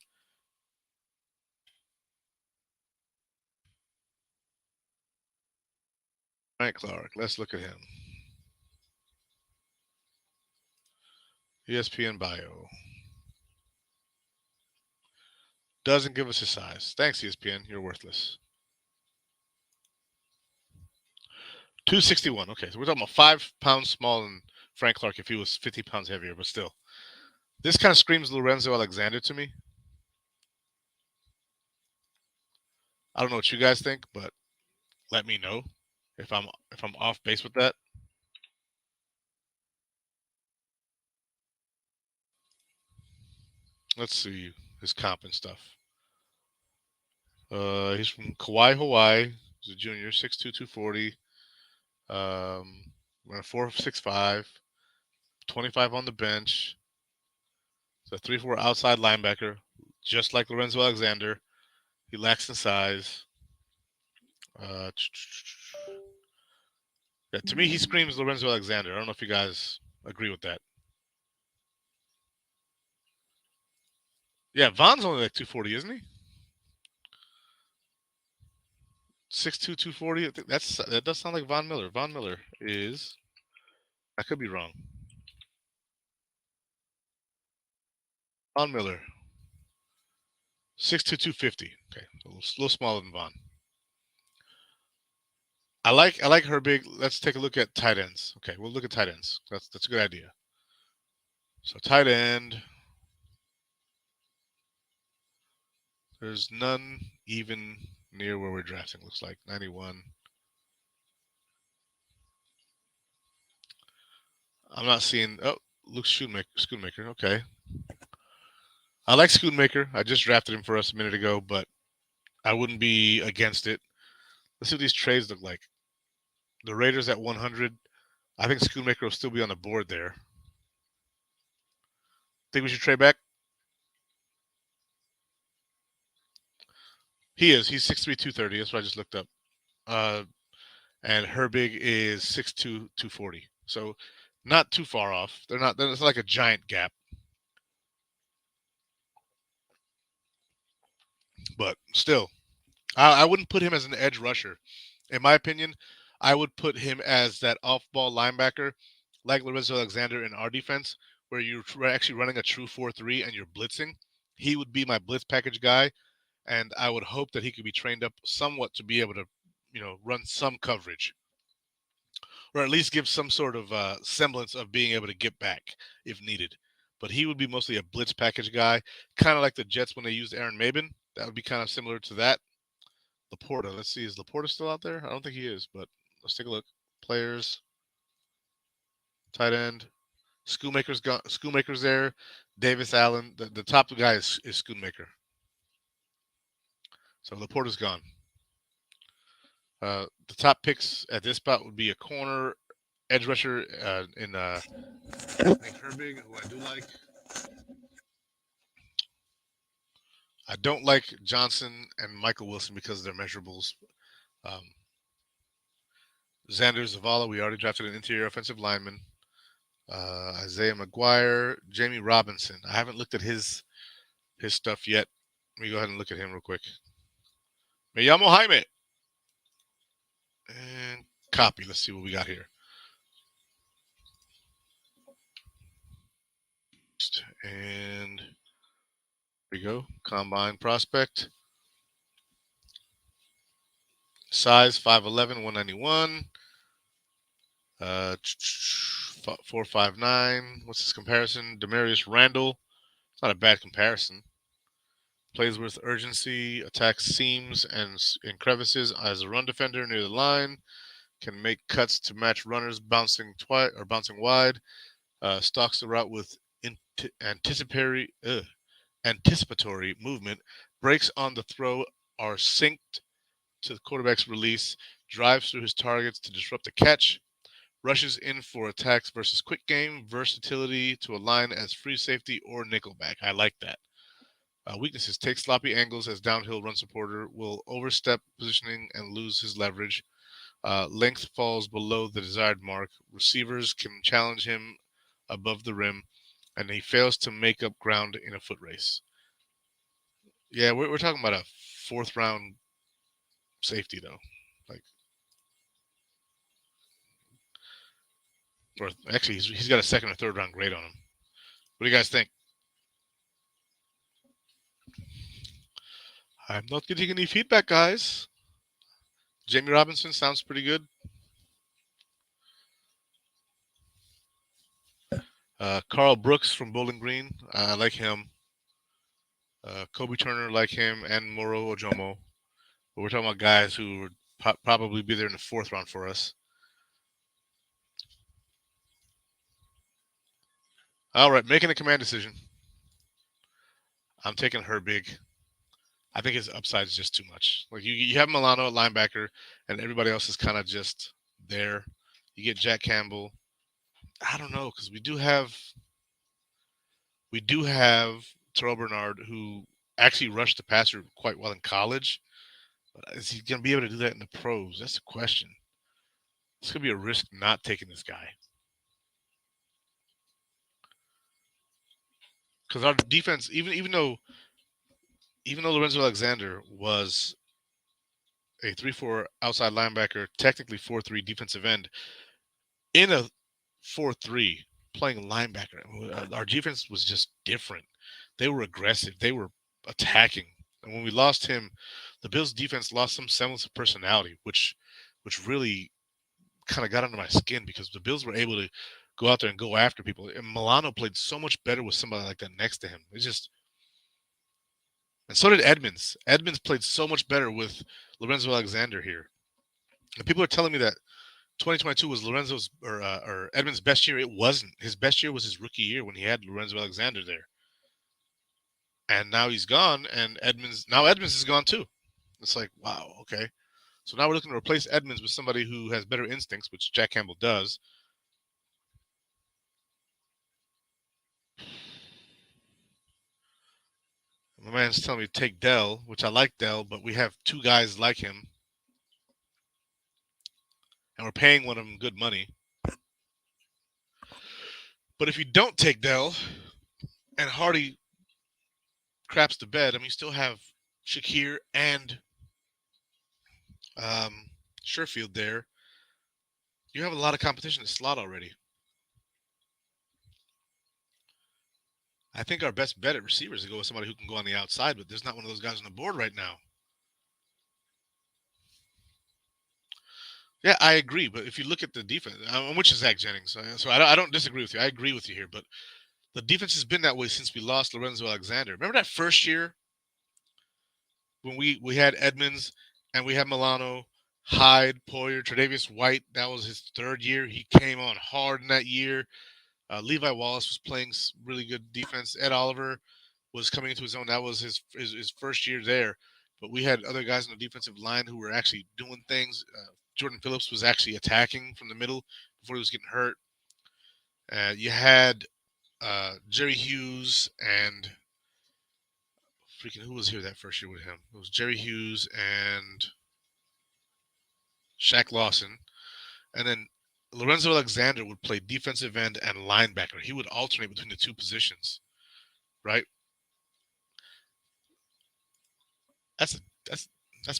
[SPEAKER 1] Frank Clark. Let's look at him. ESPN bio. Doesn't give us his size. Thanks, ESPN. You're worthless. 261. Okay, so we're talking about 5 pounds smaller than Frank Clark if he was 50 pounds heavier, but still. This kind of screams Lorenzo Alexander to me. I don't know what you guys think, but let me know if I'm off base with that. Let's see his comp and stuff. He's from Kauai, Hawaii. He's a junior, 6'2", 240. We're 4.65, 25 on the bench. It's a 3-4 outside linebacker, just like Lorenzo Alexander. He lacks in size. Yeah, to me, he screams Lorenzo Alexander. I don't know if you guys agree with that. Yeah, Von's only like 240, isn't he? 6'2", 240. I think that does sound like Von Miller. Von Miller is. I could be wrong. Von Miller, 6'2", 250. Okay, a little smaller than Von. I like Herbig. Let's take a look at tight ends. Okay, we'll look at tight ends. That's a good idea. So tight end, there's none even near where we're drafting. Looks like 91. I'm not seeing. Oh, Luke Schoonmaker. Okay, I like Schoonmaker. I just drafted him for us a minute ago, but I wouldn't be against it. Let's see what these trades look like. The Raiders at 100. I think Schoonmaker will still be on the board there. Think we should trade back? He is. He's 6'3", 230. That's what I just looked up. And Herbig is 6'2", 240. So not too far off. They're not. It's like a giant gap. But still, I wouldn't put him as an edge rusher. In my opinion, I would put him as that off-ball linebacker, like Lorenzo Alexander in our defense, where you're actually running a true 4-3 and you're blitzing. He would be my blitz package guy, and I would hope that he could be trained up somewhat to be able to, run some coverage, or at least give some sort of semblance of being able to get back if needed. But he would be mostly a blitz package guy, kind of like the Jets when they used Aaron Maben. That would be kind of similar to that. Laporta. Let's see, is Laporta still out there? I don't think he is, but let's take a look. Players, tight end. Schoonmaker's there. Davis Allen. The top guy is Schoonmaker. So Laporta's gone. The top picks at this spot would be a corner, edge rusher in I think Herbig, who I do like. I don't like Johnson and Michael Wilson because of their measurables. Xander Zavala, we already drafted an interior offensive lineman. Isaiah McGuire, Jamie Robinson. I haven't looked at his stuff yet. Let me go ahead and look at him real quick. Me llamo Jaime. And copy. Let's see what we got here. And here we go. Combine prospect. Size 5'11", 191. 4'5'9". What's his comparison? Demarius Randall. It's not a bad comparison. Plays with urgency, attacks seams and crevices as a run defender near the line. Can make cuts to match runners bouncing wide. Stalks the route with anticipatory movement. Breaks on the throw are synced to the quarterback's release. Drives through his targets to disrupt the catch. Rushes in for attacks versus quick game. Versatility to align as free safety or nickelback. I like that. Weaknesses: take sloppy angles as downhill run supporter. Will overstep positioning and lose his leverage. Length falls below the desired mark. Receivers can challenge him above the rim, and he fails to make up ground in a foot race. Yeah, we're talking about a fourth round safety though. Or actually, he's got a second or third round grade on him. What do you guys think? I'm not getting any feedback, guys. Jamie Robinson sounds pretty good. Carl Brooks from Bowling Green, I like him. Kobe Turner, like him, and Moro Ojomo. But we're talking about guys who would probably be there in the fourth round for us. All right, making a command decision. I'm taking Herbig. I think his upside is just too much. Like you have Milano at linebacker, and everybody else is kind of just there. You get Jack Campbell. I don't know, because we do have Terrell Bernard, who actually rushed the passer quite well in college. But is he going to be able to do that in the pros? That's the question. It's going to be a risk not taking this guy. Because our defense, even though even though Lorenzo Alexander was a 3-4 outside linebacker, technically 4-3 defensive end, in a 4-3 playing linebacker, our defense was just different. They were aggressive. They were attacking. And when we lost him, the Bills defense lost some semblance of personality, which really kind of got under my skin because the Bills were able to go out there and go after people. And Milano played so much better with somebody like that next to him. It's just, and so did Edmonds. Edmonds played so much better with Lorenzo Alexander here. And people are telling me that 2022 was Lorenzo's or Edmonds' best year. It wasn't. His best year was his rookie year when he had Lorenzo Alexander there. And now he's gone, and Edmonds is gone too. It's like, wow, okay. So now we're looking to replace Edmonds with somebody who has better instincts, which Jack Campbell does. My man's telling me to take Dell, which I like Dell, but we have two guys like him, and we're paying one of them good money. But if you don't take Dell, and Hardy craps the bed, I mean, you still have Shakir and Sherfield there. You have a lot of competition to slot already. I think our best bet at receivers is to go with somebody who can go on the outside, but there's not one of those guys on the board right now. Yeah, I agree. But if you look at the defense, which is Zach Jennings, so I don't disagree with you. I agree with you here. But the defense has been that way since we lost Lorenzo Alexander. Remember that first year when we had Edmonds and we had Milano, Hyde, Poyer, Tre'Davious White. That was his third year. He came on hard in that year. Levi Wallace was playing really good defense. Ed Oliver was coming into his own. That was his first year there. But we had other guys on the defensive line who were actually doing things. Jordan Phillips was actually attacking from the middle before he was getting hurt. You had Jerry Hughes and freaking who was here that first year with him? It was Jerry Hughes and Shaq Lawson. And then Lorenzo Alexander would play defensive end and linebacker. He would alternate between the two positions, right? That's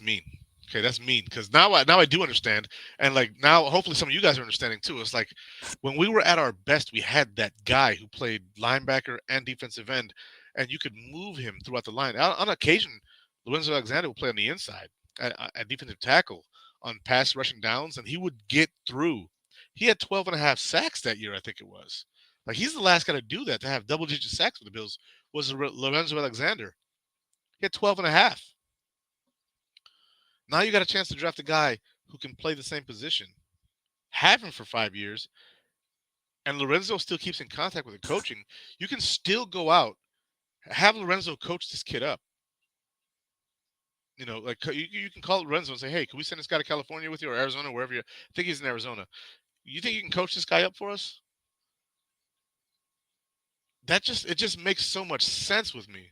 [SPEAKER 1] mean. Okay, that's mean because now I do understand, and like now hopefully some of you guys are understanding too. It's like when we were at our best, we had that guy who played linebacker and defensive end, and you could move him throughout the line. On occasion, Lorenzo Alexander would play on the inside at defensive tackle on pass rushing downs, and he would get through. He had 12 and a half sacks that year, I think it was. Like he's the last guy to do that, to have double-digit sacks with the Bills, was Lorenzo Alexander. He had 12 and a half. Now you got a chance to draft a guy who can play the same position, have him for 5 years, and Lorenzo still keeps in contact with the coaching. You can still go out, have Lorenzo coach this kid up. You know, like you can call Lorenzo and say, "Hey, can we send this guy to California with you or Arizona, wherever you?" I think he's in Arizona. You think you can coach this guy up for us? It just makes so much sense with me.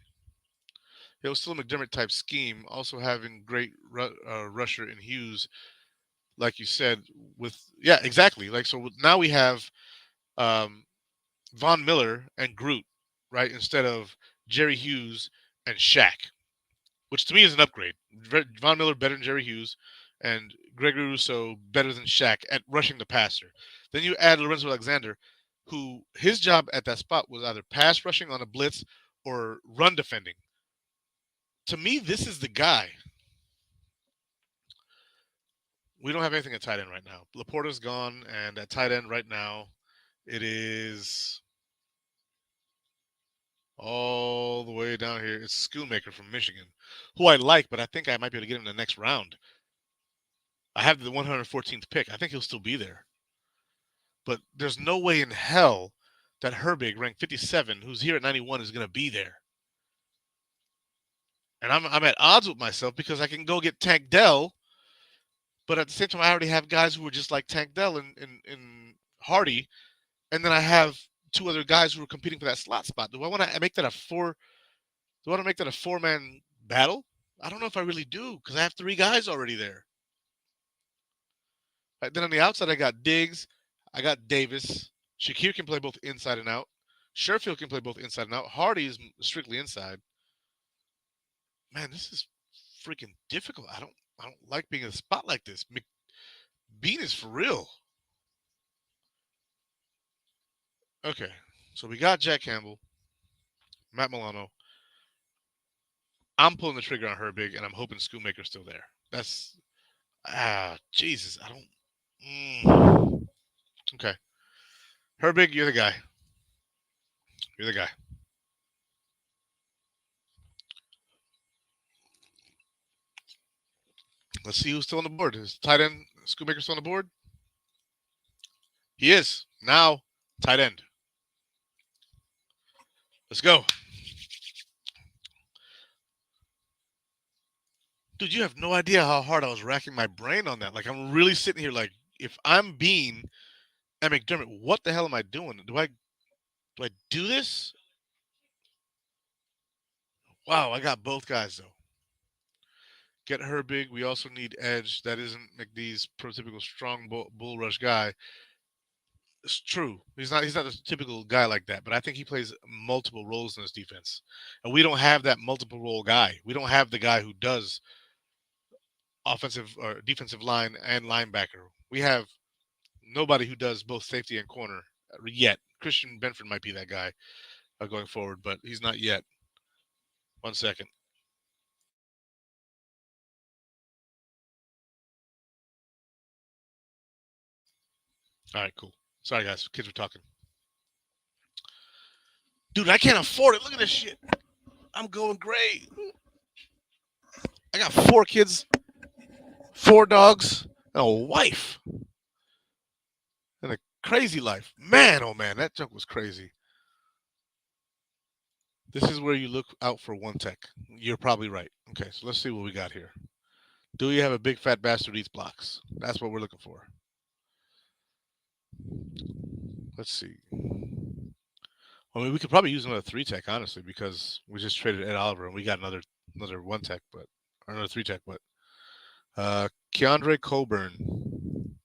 [SPEAKER 1] It was still a McDermott type scheme, also having great rusher in Hughes, like you said. Yeah, exactly. Like so now we have Von Miller and Groot, right? Instead of Jerry Hughes and Shaq, which to me is an upgrade. Von Miller better than Jerry Hughes, and Gregory Rousseau better than Shaq at rushing the passer. Then you add Lorenzo Alexander, who his job at that spot was either pass rushing on a blitz or run defending. To me, this is the guy. We don't have anything at tight end right now. Laporta's gone, and at tight end right now, it is all the way down here. It's Schoonmaker from Michigan, who I like, but I think I might be able to get him in the next round. I have the 114th pick. I think he'll still be there. But there's no way in hell that Herbig, ranked 57, who's here at 91, is going to be there. And I'm at odds with myself because I can go get Tank Dell, but at the same time, I already have guys who are just like Tank Dell in Hardy, and then I have two other guys who are competing for that slot spot. Do I want to make that a four? Do I want to make that a four-man battle? I don't know if I really do because I have three guys already there. Right, then on the outside, I got Diggs, I got Davis. Shakir can play both inside and out. Sherfield can play both inside and out. Hardy is strictly inside. Man, this is freaking difficult. I don't like being in a spot like this. McBean is for real. Okay, so we got Jack Campbell, Matt Milano. I'm pulling the trigger on Herbig, and I'm hoping Schoonmaker's still there. That's Jesus. I don't. Okay, Herbig, you're the guy. You're the guy. Let's see who's still on the board. Is tight end Schoonmaker still on the board? He is now tight end. Let's go. Dude, you have no idea how hard I was racking my brain on that. Like, I'm really sitting here like, if I'm Bean and McDermott, what the hell am I doing? Do I do this? Wow, I got both guys though. Get Herbig. We also need edge. That isn't McDee's prototypical strong bull rush guy. It's true. He's not a typical guy like that, but I think he plays multiple roles in this defense. And we don't have that multiple role guy. We don't have the guy who does offensive or defensive line and linebacker. We have nobody who does both safety and corner yet. Christian Benford might be that guy going forward, but he's not yet. 1 second. All right, cool. Sorry, guys. Kids were talking. Dude, I can't afford it. Look at this shit. I'm going great. I got 4 kids, 4 dogs, and a wife. And a crazy life. Man, oh man, that junk was crazy. This is where you look out for one tech. You're probably right. Okay, so let's see what we got here. Do we have a big fat bastard eats blocks? That's what we're looking for. Let's see. I mean, we could probably use another 3 tech, honestly, because we just traded Ed Oliver and we got another 1 tech, but or another 3 tech, but Keandre Coburn.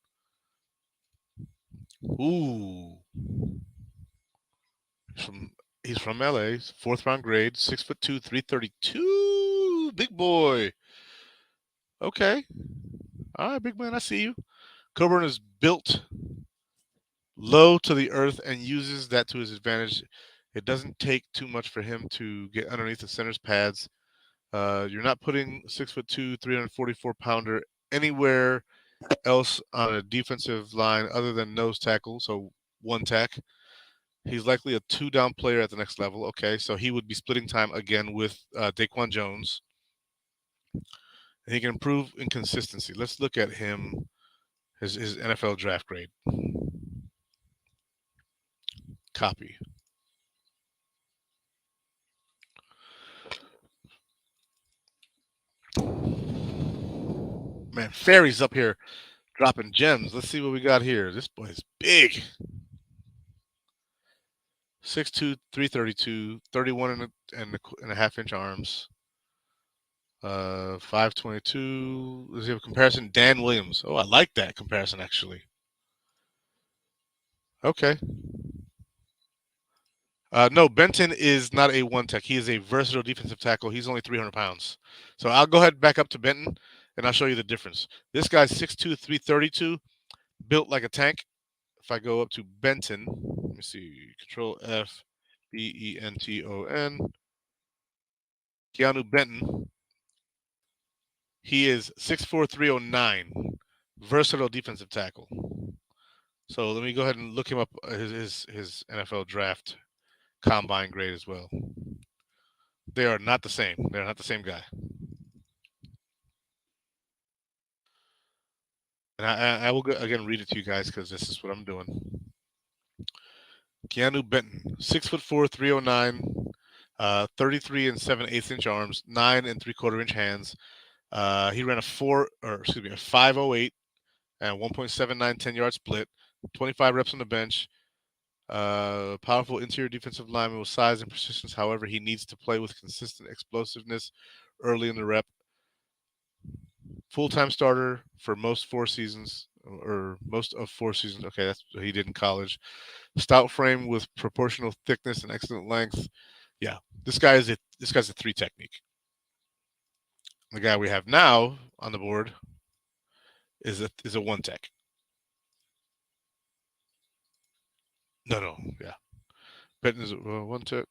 [SPEAKER 1] Ooh. He's from LA, 4th round grade, 6'2", 332. Big boy. Okay. All right, big man, I see you. Coburn is built low to the earth and uses that to his advantage. It doesn't take too much for him to get underneath the center's pads. You're not putting 6'2", 344-pounder anywhere else on a defensive line other than nose tackle, so 1 tech. He's likely a 2-down player at the next level. Okay, so he would be splitting time again with Daquan Jones. And he can improve in consistency. Let's look at him, his NFL draft grade. Copy. Man, Ferry's up here dropping gems. Let's see what we got here. This boy is big. 6'2", 332, 31 and a half inch arms. 522. Let's have a comparison. Dan Williams. Oh, I like that comparison, actually. Okay. No, Benton is not a 1 tech. He is a versatile defensive tackle. He's only 300 pounds. So I'll go ahead back up to Benton, and I'll show you the difference. This guy's 6'2", 332, built like a tank. If I go up to Benton, let me see, Control F, Benton. Keanu Benton. He is 6'4", 309, versatile defensive tackle. So let me go ahead and look him up, his NFL draft combine grade as well. They are not the same. They're not the same guy. And I will again read it to you guys because this is what I'm doing. Keanu Benton, 6'4", 309, 33 and 7/8 inch arms, 9 and 3/4 inch hands. He ran a 5.08 and 1.79 10-yard split, 25 reps on the bench. Powerful interior defensive lineman with size and persistence. However, he needs to play with consistent explosiveness early in the rep. Full-time starter for most of 4 seasons. Okay, that's what he did in college. Stout frame with proportional thickness and excellent length. Yeah, this guy's a 3 technique. The guy we have now on the board is a one tech. No, yeah. Benton is a one tech.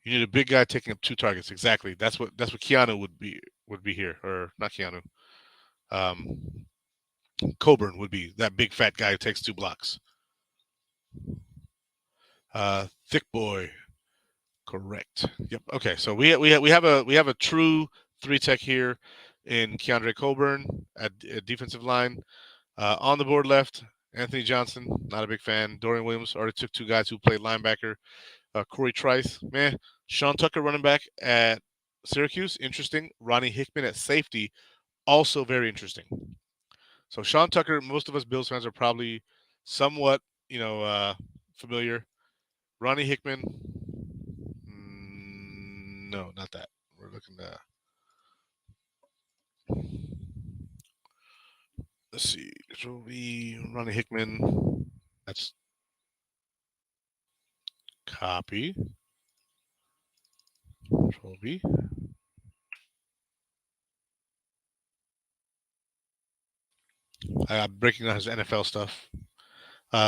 [SPEAKER 1] You need a big guy taking up 2 targets. Exactly. That's what Keanu would be here, or not Keanu. Um, Coburn would be that big fat guy who takes 2 blocks. Thick boy. Correct. Yep. Okay. So we have a true 3 tech here in Keandre Coburn at defensive line. On the board left, Anthony Johnson. Not a big fan. Dorian Williams already took 2 guys who played linebacker. Corey Trice, meh. Sean Tucker, running back at Syracuse, interesting. Ronnie Hickman at safety, also very interesting. So Sean Tucker, most of us Bills fans are probably somewhat, familiar. Ronnie Hickman, no, not that. We're looking at. Let's see. This will be Ronnie Hickman. That's copy. Control V. I'm breaking down his NFL stuff.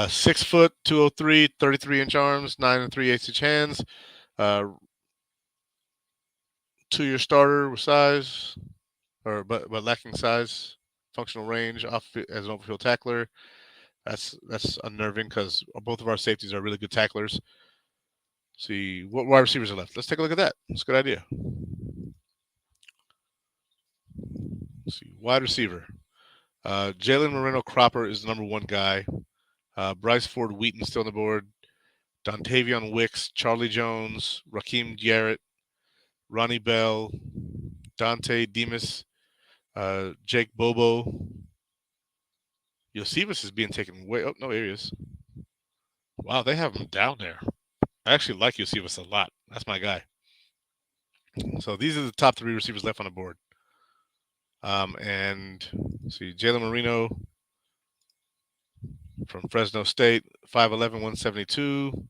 [SPEAKER 1] 6 foot, 203, 33-inch arms, 9 and 3/8 inch hands. 2-year starter with size, but lacking size, functional range, off as an overfield tackler. That's unnerving because both of our safeties are really good tacklers. See what wide receivers are left. Let's take a look at that. That's a good idea. Let's see, wide receiver. Jalen Moreno Cropper is the number 1 guy. Bryce Ford Wheaton still on the board. Dontavion Wicks, Charlie Jones, Raheem Garrett, Ronnie Bell, Dante Demas, Jake Bobo. Josephus is being taken way up. No, here he is. Wow, they have him down there. I actually like Josephus a lot. That's my guy. So these are the top 3 receivers left on the board. And see, Jalen Marino from Fresno State, 5'11", 172.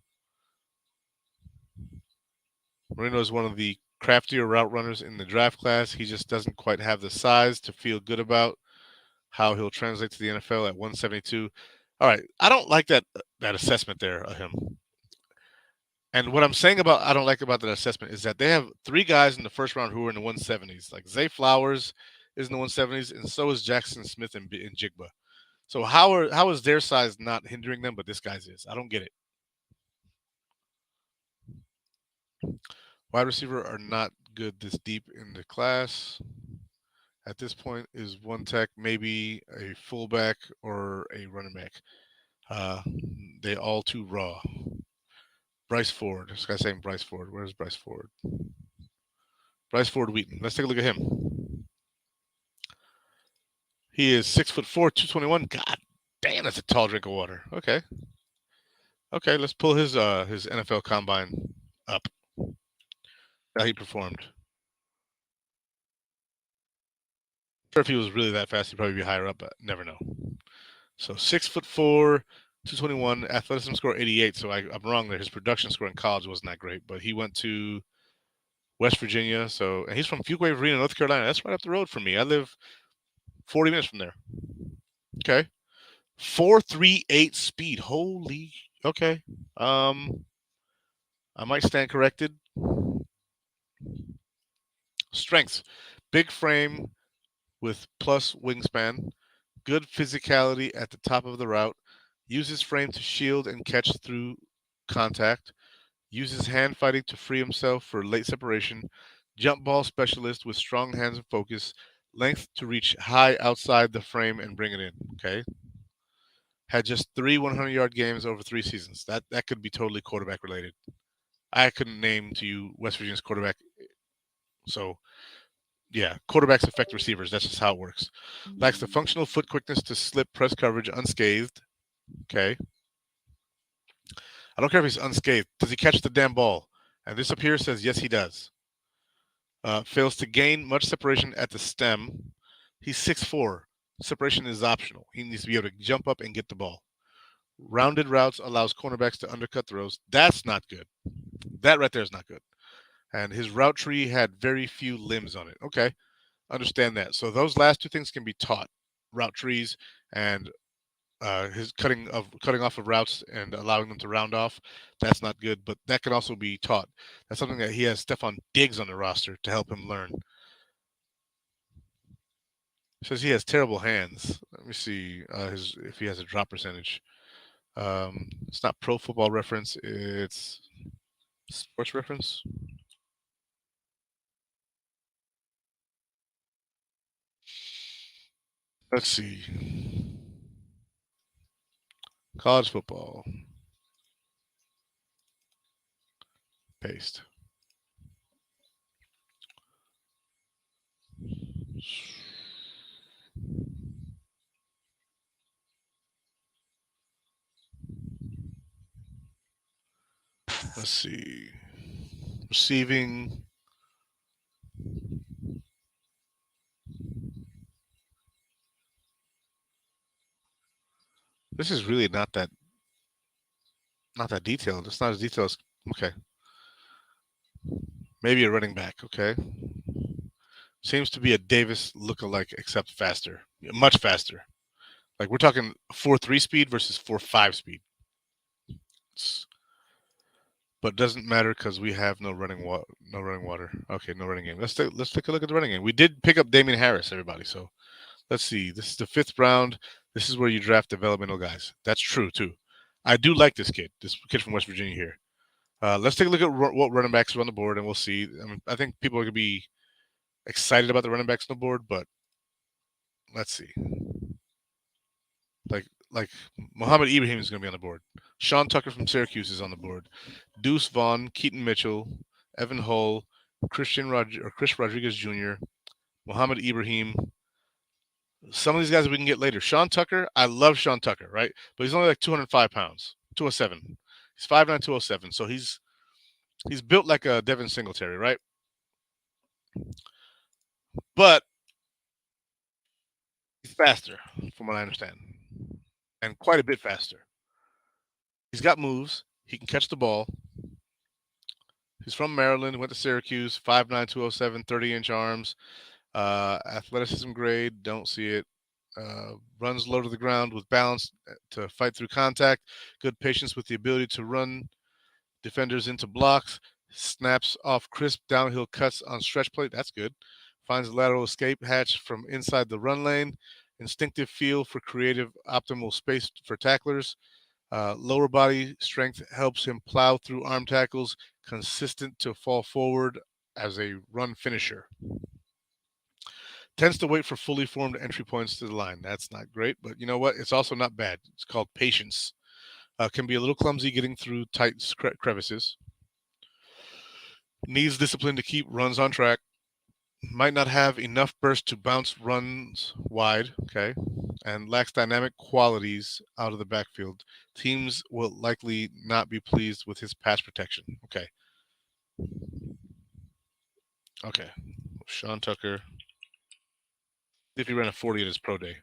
[SPEAKER 1] Marino is one of the craftier route runners in the draft class. He just doesn't quite have the size to feel good about how he'll translate to the NFL at 172. All right, I don't like that assessment there of him. And what I'm saying about I don't like about that assessment is that they have 3 guys in the first round who are in the 170s. Like Zay Flowers is in the 170s, and so is Jackson Smith and Jigba. So how is their size not hindering them, but this guy's is? I don't get it. Wide receiver are not good this deep in the class. At this point, is 1 tech, maybe a fullback or a running back. They all too raw. Bryce Ford. This guy's saying Bryce Ford. Where's Bryce Ford? Bryce Ford Wheaton. Let's take a look at him. He is 6'4", 221. God damn, that's a tall drink of water. Okay. Okay, let's pull his NFL combine up. How he performed. Sure, if he was really that fast, he'd probably be higher up, but never know. So 6'4", 221, athleticism score 88. So I'm wrong there. His production score in college wasn't that great, but he went to West Virginia. So and he's from Fuquay Arena, North Carolina. That's right up the road from me. I live 40 minutes from there. Okay. 4.38 speed. Holy. Okay. I might stand corrected. Strengths. Big frame with plus wingspan. Good physicality at the top of the route. Uses frame to shield and catch through contact. Uses hand fighting to free himself for late separation. Jump ball specialist with strong hands and focus. Length to reach high outside the frame and bring it in. Okay. Had just 3 100-yard games over 3 seasons. That could be totally quarterback related. I couldn't name to you West Virginia's quarterback. So, yeah, quarterbacks affect receivers. That's just how it works. Lacks the functional foot quickness to slip press coverage unscathed. Okay. I don't care if he's unscathed. Does he catch the damn ball? And this up here says yes, he does. Fails to gain much separation at the stem. He's 6'4". Separation is optional. He needs to be able to jump up and get the ball. Rounded routes allows cornerbacks to undercut throws. That's not good. That right there is not good. And his route tree had very few limbs on it. Okay, understand that. So those last two things can be taught: route trees and his cutting off of routes and allowing them to round off. That's not good, but that can also be taught. That's something that he has Stephon Diggs on the roster to help him learn. Says he has terrible hands. Let me see his if he has a drop percentage. It's not Pro Football Reference. It's Sports Reference. Let's see. College football. Paste. Let's see. Receiving. This is really not that detailed. It's not as detailed as okay. Maybe a running back, okay. Seems to be a Davis lookalike except faster. Much faster. Like we're talking 4.3 speed versus 4.5 speed. But doesn't matter because we have no running water. Okay, no running game. Let's take a look at the running game. We did pick up Damian Harris, everybody. So let's see. This is the 5th round. This is where you draft developmental guys. That's true too. I do like this kid from West Virginia here. Let's take a look at what running backs are on the board, and we'll see. I think people are gonna be excited about the running backs on the board, but let's see. Like Muhammad Ibrahim is going to be on the board. Sean Tucker from Syracuse is on the board. Deuce Vaughn, Keaton Mitchell, Evan Hull, Chris Rodriguez Jr., Muhammad Ibrahim. Some of these guys we can get later. Sean Tucker, I love Sean Tucker, right? But he's only like 205 pounds, 207. He's 5'9", 207. So he's built like a Devin Singletary, right? But he's faster, from what I understand, and quite a bit faster. He's got moves. He can catch the ball. He's from Maryland, went to Syracuse, 5'9", 207, 30-inch arms. Athleticism grade, don't see it. Runs low to the ground with balance to fight through contact. Good patience with the ability to run defenders into blocks. Snaps off crisp downhill cuts on stretch play. That's good. Finds a lateral escape hatch from inside the run lane. Instinctive feel for creative, optimal space for tacklers. Lower body strength helps him plow through arm tackles. Consistent to fall forward as a run finisher. Tends to wait for fully formed entry points to the line. That's not great, but you know what? It's also not bad. It's called patience. Can be a little clumsy getting through tight crevices. Needs discipline to keep runs on track. Might not have enough burst to bounce runs wide, okay, and lacks dynamic qualities out of the backfield. Teams will likely not be pleased with his pass protection. Okay. Sean Tucker. If he ran a 40 at his pro day.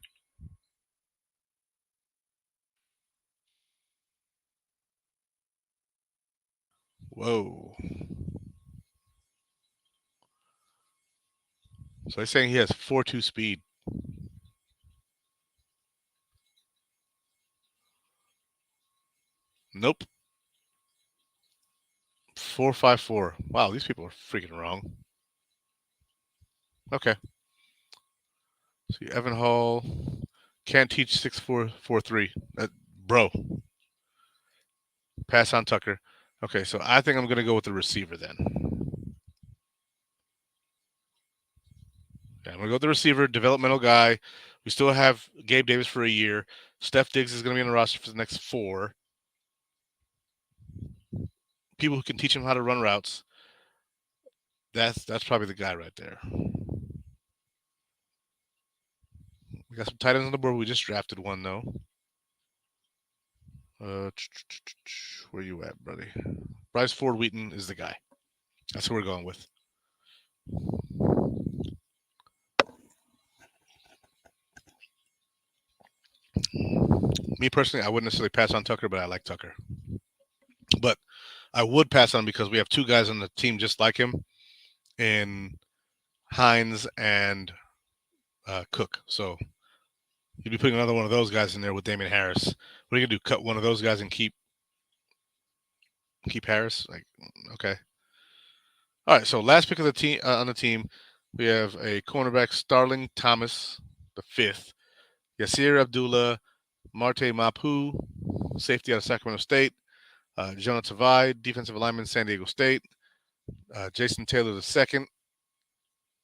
[SPEAKER 1] Whoa. So he's saying he has 4.2 speed. Nope. 4.54. Wow, these people are freaking wrong. Okay. See, Evan Hall can't teach 6.4.43. Bro. Pass on Tucker. Okay, so I think I'm going to go with the receiver then. Yeah, I'm going to go with the receiver, developmental guy. We still have Gabe Davis for a year. Steph Diggs is going to be on the roster for the next 4. People who can teach him how to run routes. That's probably the guy right there. We got some tight ends on the board. We just drafted one, though. Where you at, buddy? Bryce Ford Wheaton is the guy. That's who we're going with. Me personally, I wouldn't necessarily pass on Tucker, but I like Tucker. But I would pass on him because we have two guys on the team just like him in Hines and Cook. So you'd be putting another one of those guys in there with Damian Harris. What are you gonna do? Cut one of those guys and keep Harris? Like, okay. All right. So last pick of the team on the team, we have a cornerback, Starling Thomas, the fifth. Yasir Abdullah, Marte Mapu, safety out of Sacramento State. Jonah Tavai, defensive lineman, San Diego State. Jason Taylor the second.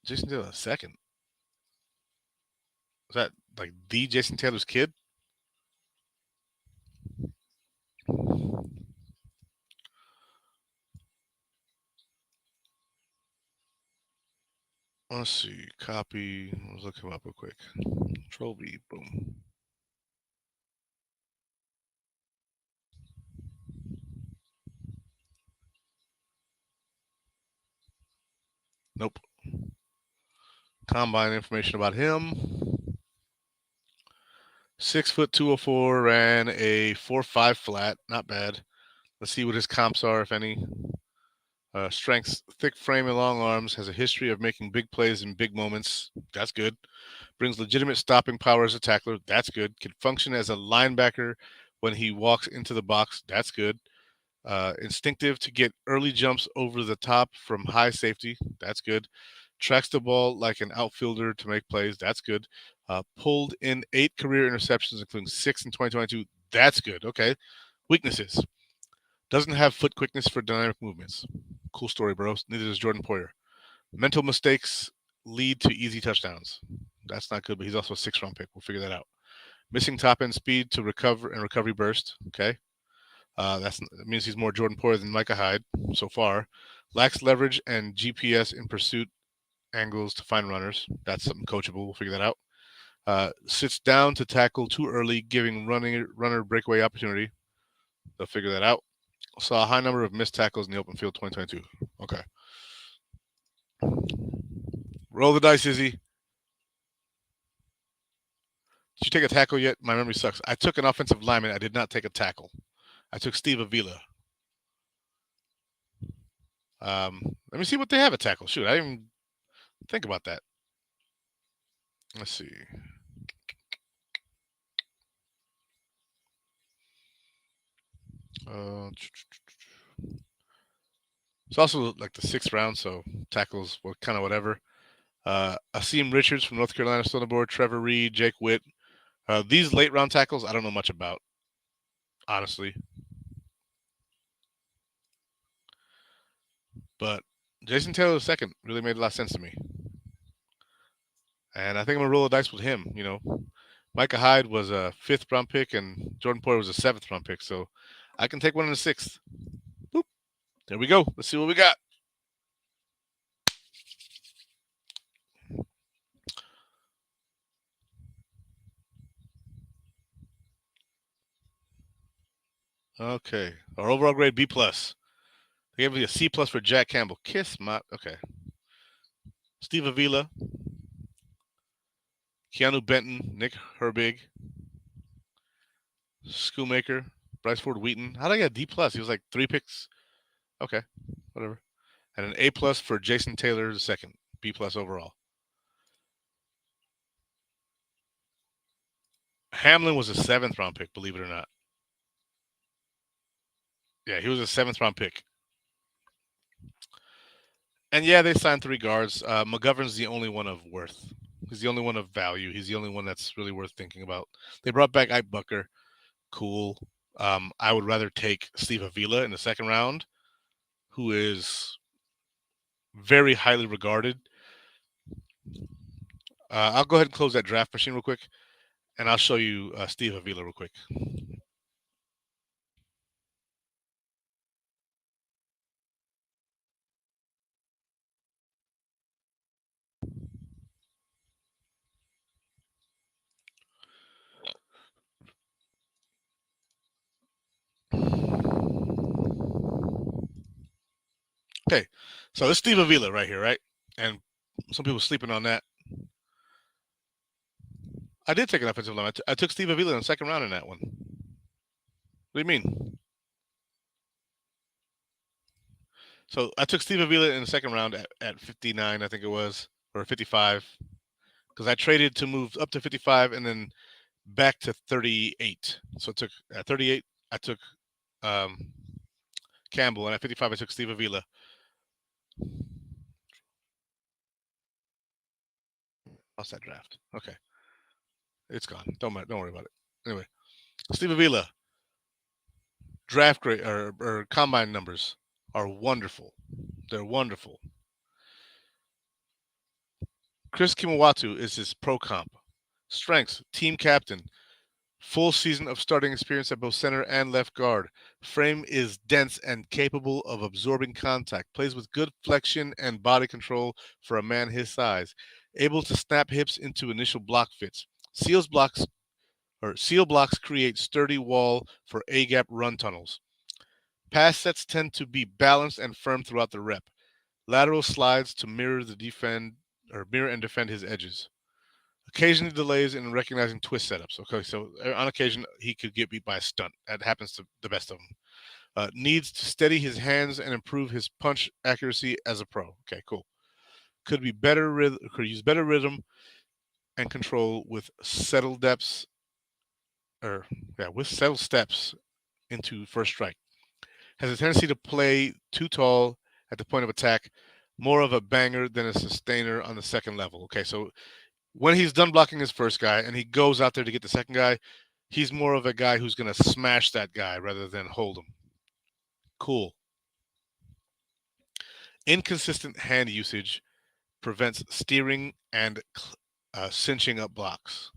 [SPEAKER 1] Jason Taylor the second. Is that like the Jason Taylor's kid? Let's see. Copy. Let's look him up real quick. Control V. Boom. Nope. Combine information about him. 6'2", 204, ran a 4.5 flat. Not bad. Let's see what his comps are, if any. Strengths, thick frame and long arms. Has a history of making big plays in big moments. That's good. Brings legitimate stopping power as a tackler. That's good. Can function as a linebacker when he walks into the box. That's good. Instinctive to get early jumps over the top from high safety. That's good. Tracks the ball like an outfielder to make plays. That's good. Pulled in 8 career interceptions, including 6 in 2022. That's good. Okay. Weaknesses. Doesn't have foot quickness for dynamic movements. Cool story, bro. Neither does Jordan Poyer. Mental mistakes lead to easy touchdowns. That's not good, but he's also a 6th-round pick. We'll figure that out. Missing top end speed to recover and recovery burst. Okay. That means he's more Jordan Poyer than Micah Hyde so far. Lacks leverage and GPS in pursuit angles to find runners. That's something coachable. We'll figure that out. Sits down to tackle too early, giving runner breakaway opportunity. They'll figure that out. Saw a high number of missed tackles in the open field 2022. Okay. Roll the dice, Izzy. Did you take a tackle yet? My memory sucks. I took an offensive lineman. I did not take a tackle. I took Steve Avila. Let me see what they have at tackle. Shoot, I didn't even think about that. Let's see. It's also like the 6th round, so tackles were kind of whatever. Asim Richards from North Carolina still on the board. Trevor Reed, Jake Witt. These late round tackles, I don't know much about, honestly. But Jason Taylor II really made a lot of sense to me. And I think I'm going to roll the dice with him. You know, Micah Hyde was a 5th-round pick, and Jordan Poyer was a 7th-round pick. So I can take one in the 6th. Boop. There we go. Let's see what we got. Okay. Our overall grade, B+. They gave me a C+ for Jack Campbell. Kiss my... Okay. Steve Avila. Keanu Benton. Nick Herbig. Schoolmaker. Bryce Ford Wheaton. How did I get a D+? He was like 3 picks. Okay. Whatever. And an A+ for Jason Taylor II. B+ overall. Hamlin was a 7th-round pick, believe it or not. Yeah, he was a 7th-round pick. And yeah, they signed 3 guards. McGovern's the only one of worth. He's the only one of value. He's the only one that's really worth thinking about. They brought back Ike Bucker. Cool. I would rather take Steve Avila in the 2nd round, who is very highly regarded. I'll go ahead and close that draft machine real quick, and I'll show you Steve Avila real quick. Okay, so this is Steve Avila right here, right? And some people sleeping on that. I did take an offensive lineman. I took Steve Avila in the 2nd round in that one. What do you mean? So I took Steve Avila in the second round at 59, I think it was, or 55, because I traded to move up to 55 and then back to 38. So I took at 38, I took um, Campbell, and at 55, I took Steve Avila. Lost that draft. Okay, it's gone. Don't worry about it. Anyway, Steve Avila draft grade or combine numbers are wonderful. They're wonderful. Chris Kimawatu is his pro comp. Strengths: team captain, full season of starting experience at both center and left guard. Frame is dense and capable of absorbing contact. Plays with good flexion and body control for a man his size. Able to snap hips into initial block fits. Seal blocks create sturdy wall for A-gap run tunnels. Pass sets tend to be balanced and firm throughout the rep. Lateral slides to mirror and defend his edges. Occasionally delays in recognizing twist setups. Okay, so on occasion he could get beat by a stunt. That happens to the best of them. Needs to steady his hands and improve his punch accuracy as a pro. Okay, cool. Could use better rhythm and control with settled depths, with settled steps into first strike. Has a tendency to play too tall at the point of attack, more of a banger than a sustainer on the second level. Okay, so when he's done blocking his first guy and he goes out there to get the second guy, he's more of a guy who's going to smash that guy rather than hold him. Cool. Inconsistent hand usage prevents steering and cinching up blocks.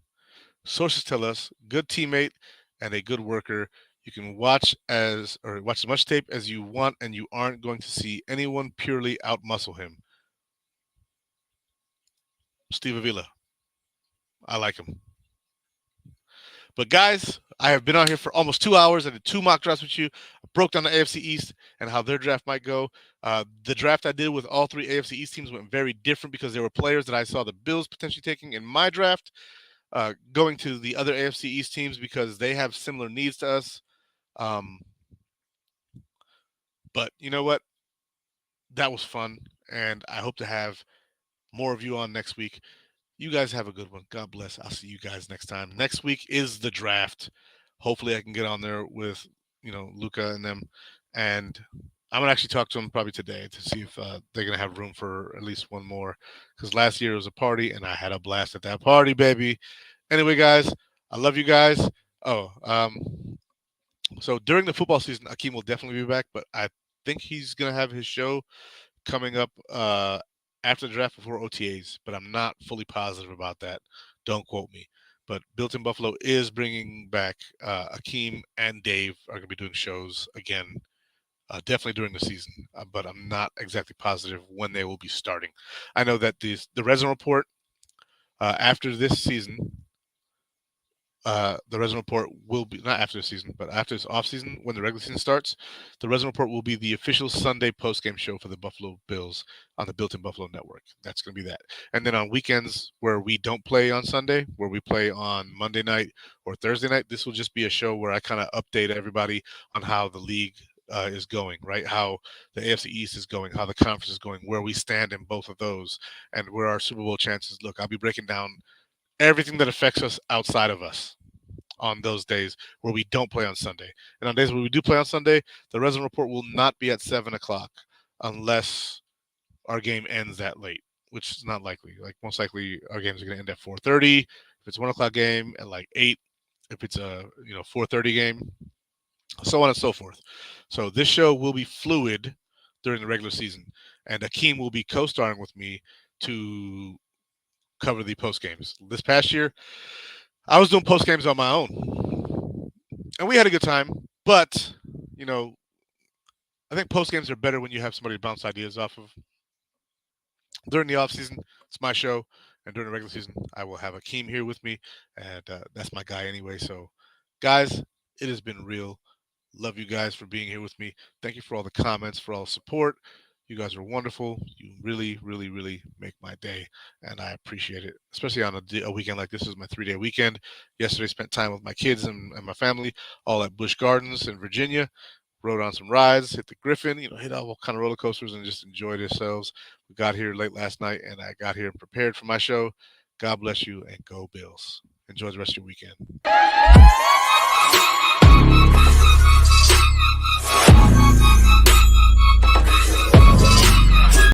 [SPEAKER 1] Sources tell us good teammate and a good worker. You can watch as much tape as you want, and you aren't going to see anyone purely outmuscle him. Steve Avila. I like him. But guys, I have been on here for almost 2 hours. I did 2 mock drafts with you. I broke down the AFC East and how their draft might go. The draft I did with all 3 AFC East teams went very different because there were players that I saw the Bills potentially taking in my draft, going to the other AFC East teams because they have similar needs to us. But you know what? That was fun, and I hope to have more of you on next week. You guys have a good one. God bless. I'll see you guys next time. Next week is the draft. Hopefully, I can get on there with Luca and them, and I'm gonna actually talk to them probably today to see if they're gonna have room for at least one more. Because last year was a party, and I had a blast at that party, baby. Anyway, guys, I love you guys. Oh, so during the football season, Akeem will definitely be back, but I think he's gonna have his show coming up after the draft before OTAs, but I'm not fully positive about that. Don't quote me. But Built in Buffalo is bringing back Akeem and Dave are going to be doing shows again, definitely during the season, but I'm not exactly positive when they will be starting. I know that the Redzone Report after this season, the Redzone Report will be not after the season, but after this off season, when the regular season starts, the Redzone Report will be the official Sunday post game show for the Buffalo Bills on the Built in Buffalo Network. That's going to be that. And then on weekends where we don't play on Sunday, where we play on Monday night or Thursday night, this will just be a show where I kind of update everybody on how the league is going, right? How the AFC East is going, how the conference is going, where we stand in both of those, and where our Super Bowl chances look. I'll be breaking down everything that affects us outside of us on those days where we don't play on Sunday. And on days where we do play on Sunday, the Redzone Report will not be at 7 o'clock unless our game ends that late, which is not likely. Like most likely our games are going to end at 4:30. If it's 1 o'clock game at like 8, if it's a 4:30 game, so on and so forth. So this show will be fluid during the regular season, and Akeem will be co-starring with me to cover the post games. This past year, I was doing post games on my own, and we had a good time. But I think post games are better when you have somebody to bounce ideas off of. During the off season, it's my show, and during the regular season, I will have Akeem here with me, and that's my guy anyway. So, guys, it has been real. Love you guys for being here with me. Thank you for all the comments, for all the support. You guys are wonderful. You really, really, really make my day, and I appreciate it, especially on a weekend like this. Is my 3-day weekend. Yesterday, spent time with my kids and my family, all at Busch Gardens in Virginia. Rode on some rides, hit the Griffin, hit all kind of roller coasters, and just enjoyed ourselves. We got here late last night, and I got here and prepared for my show. God bless you, and go Bills. Enjoy the rest of your weekend.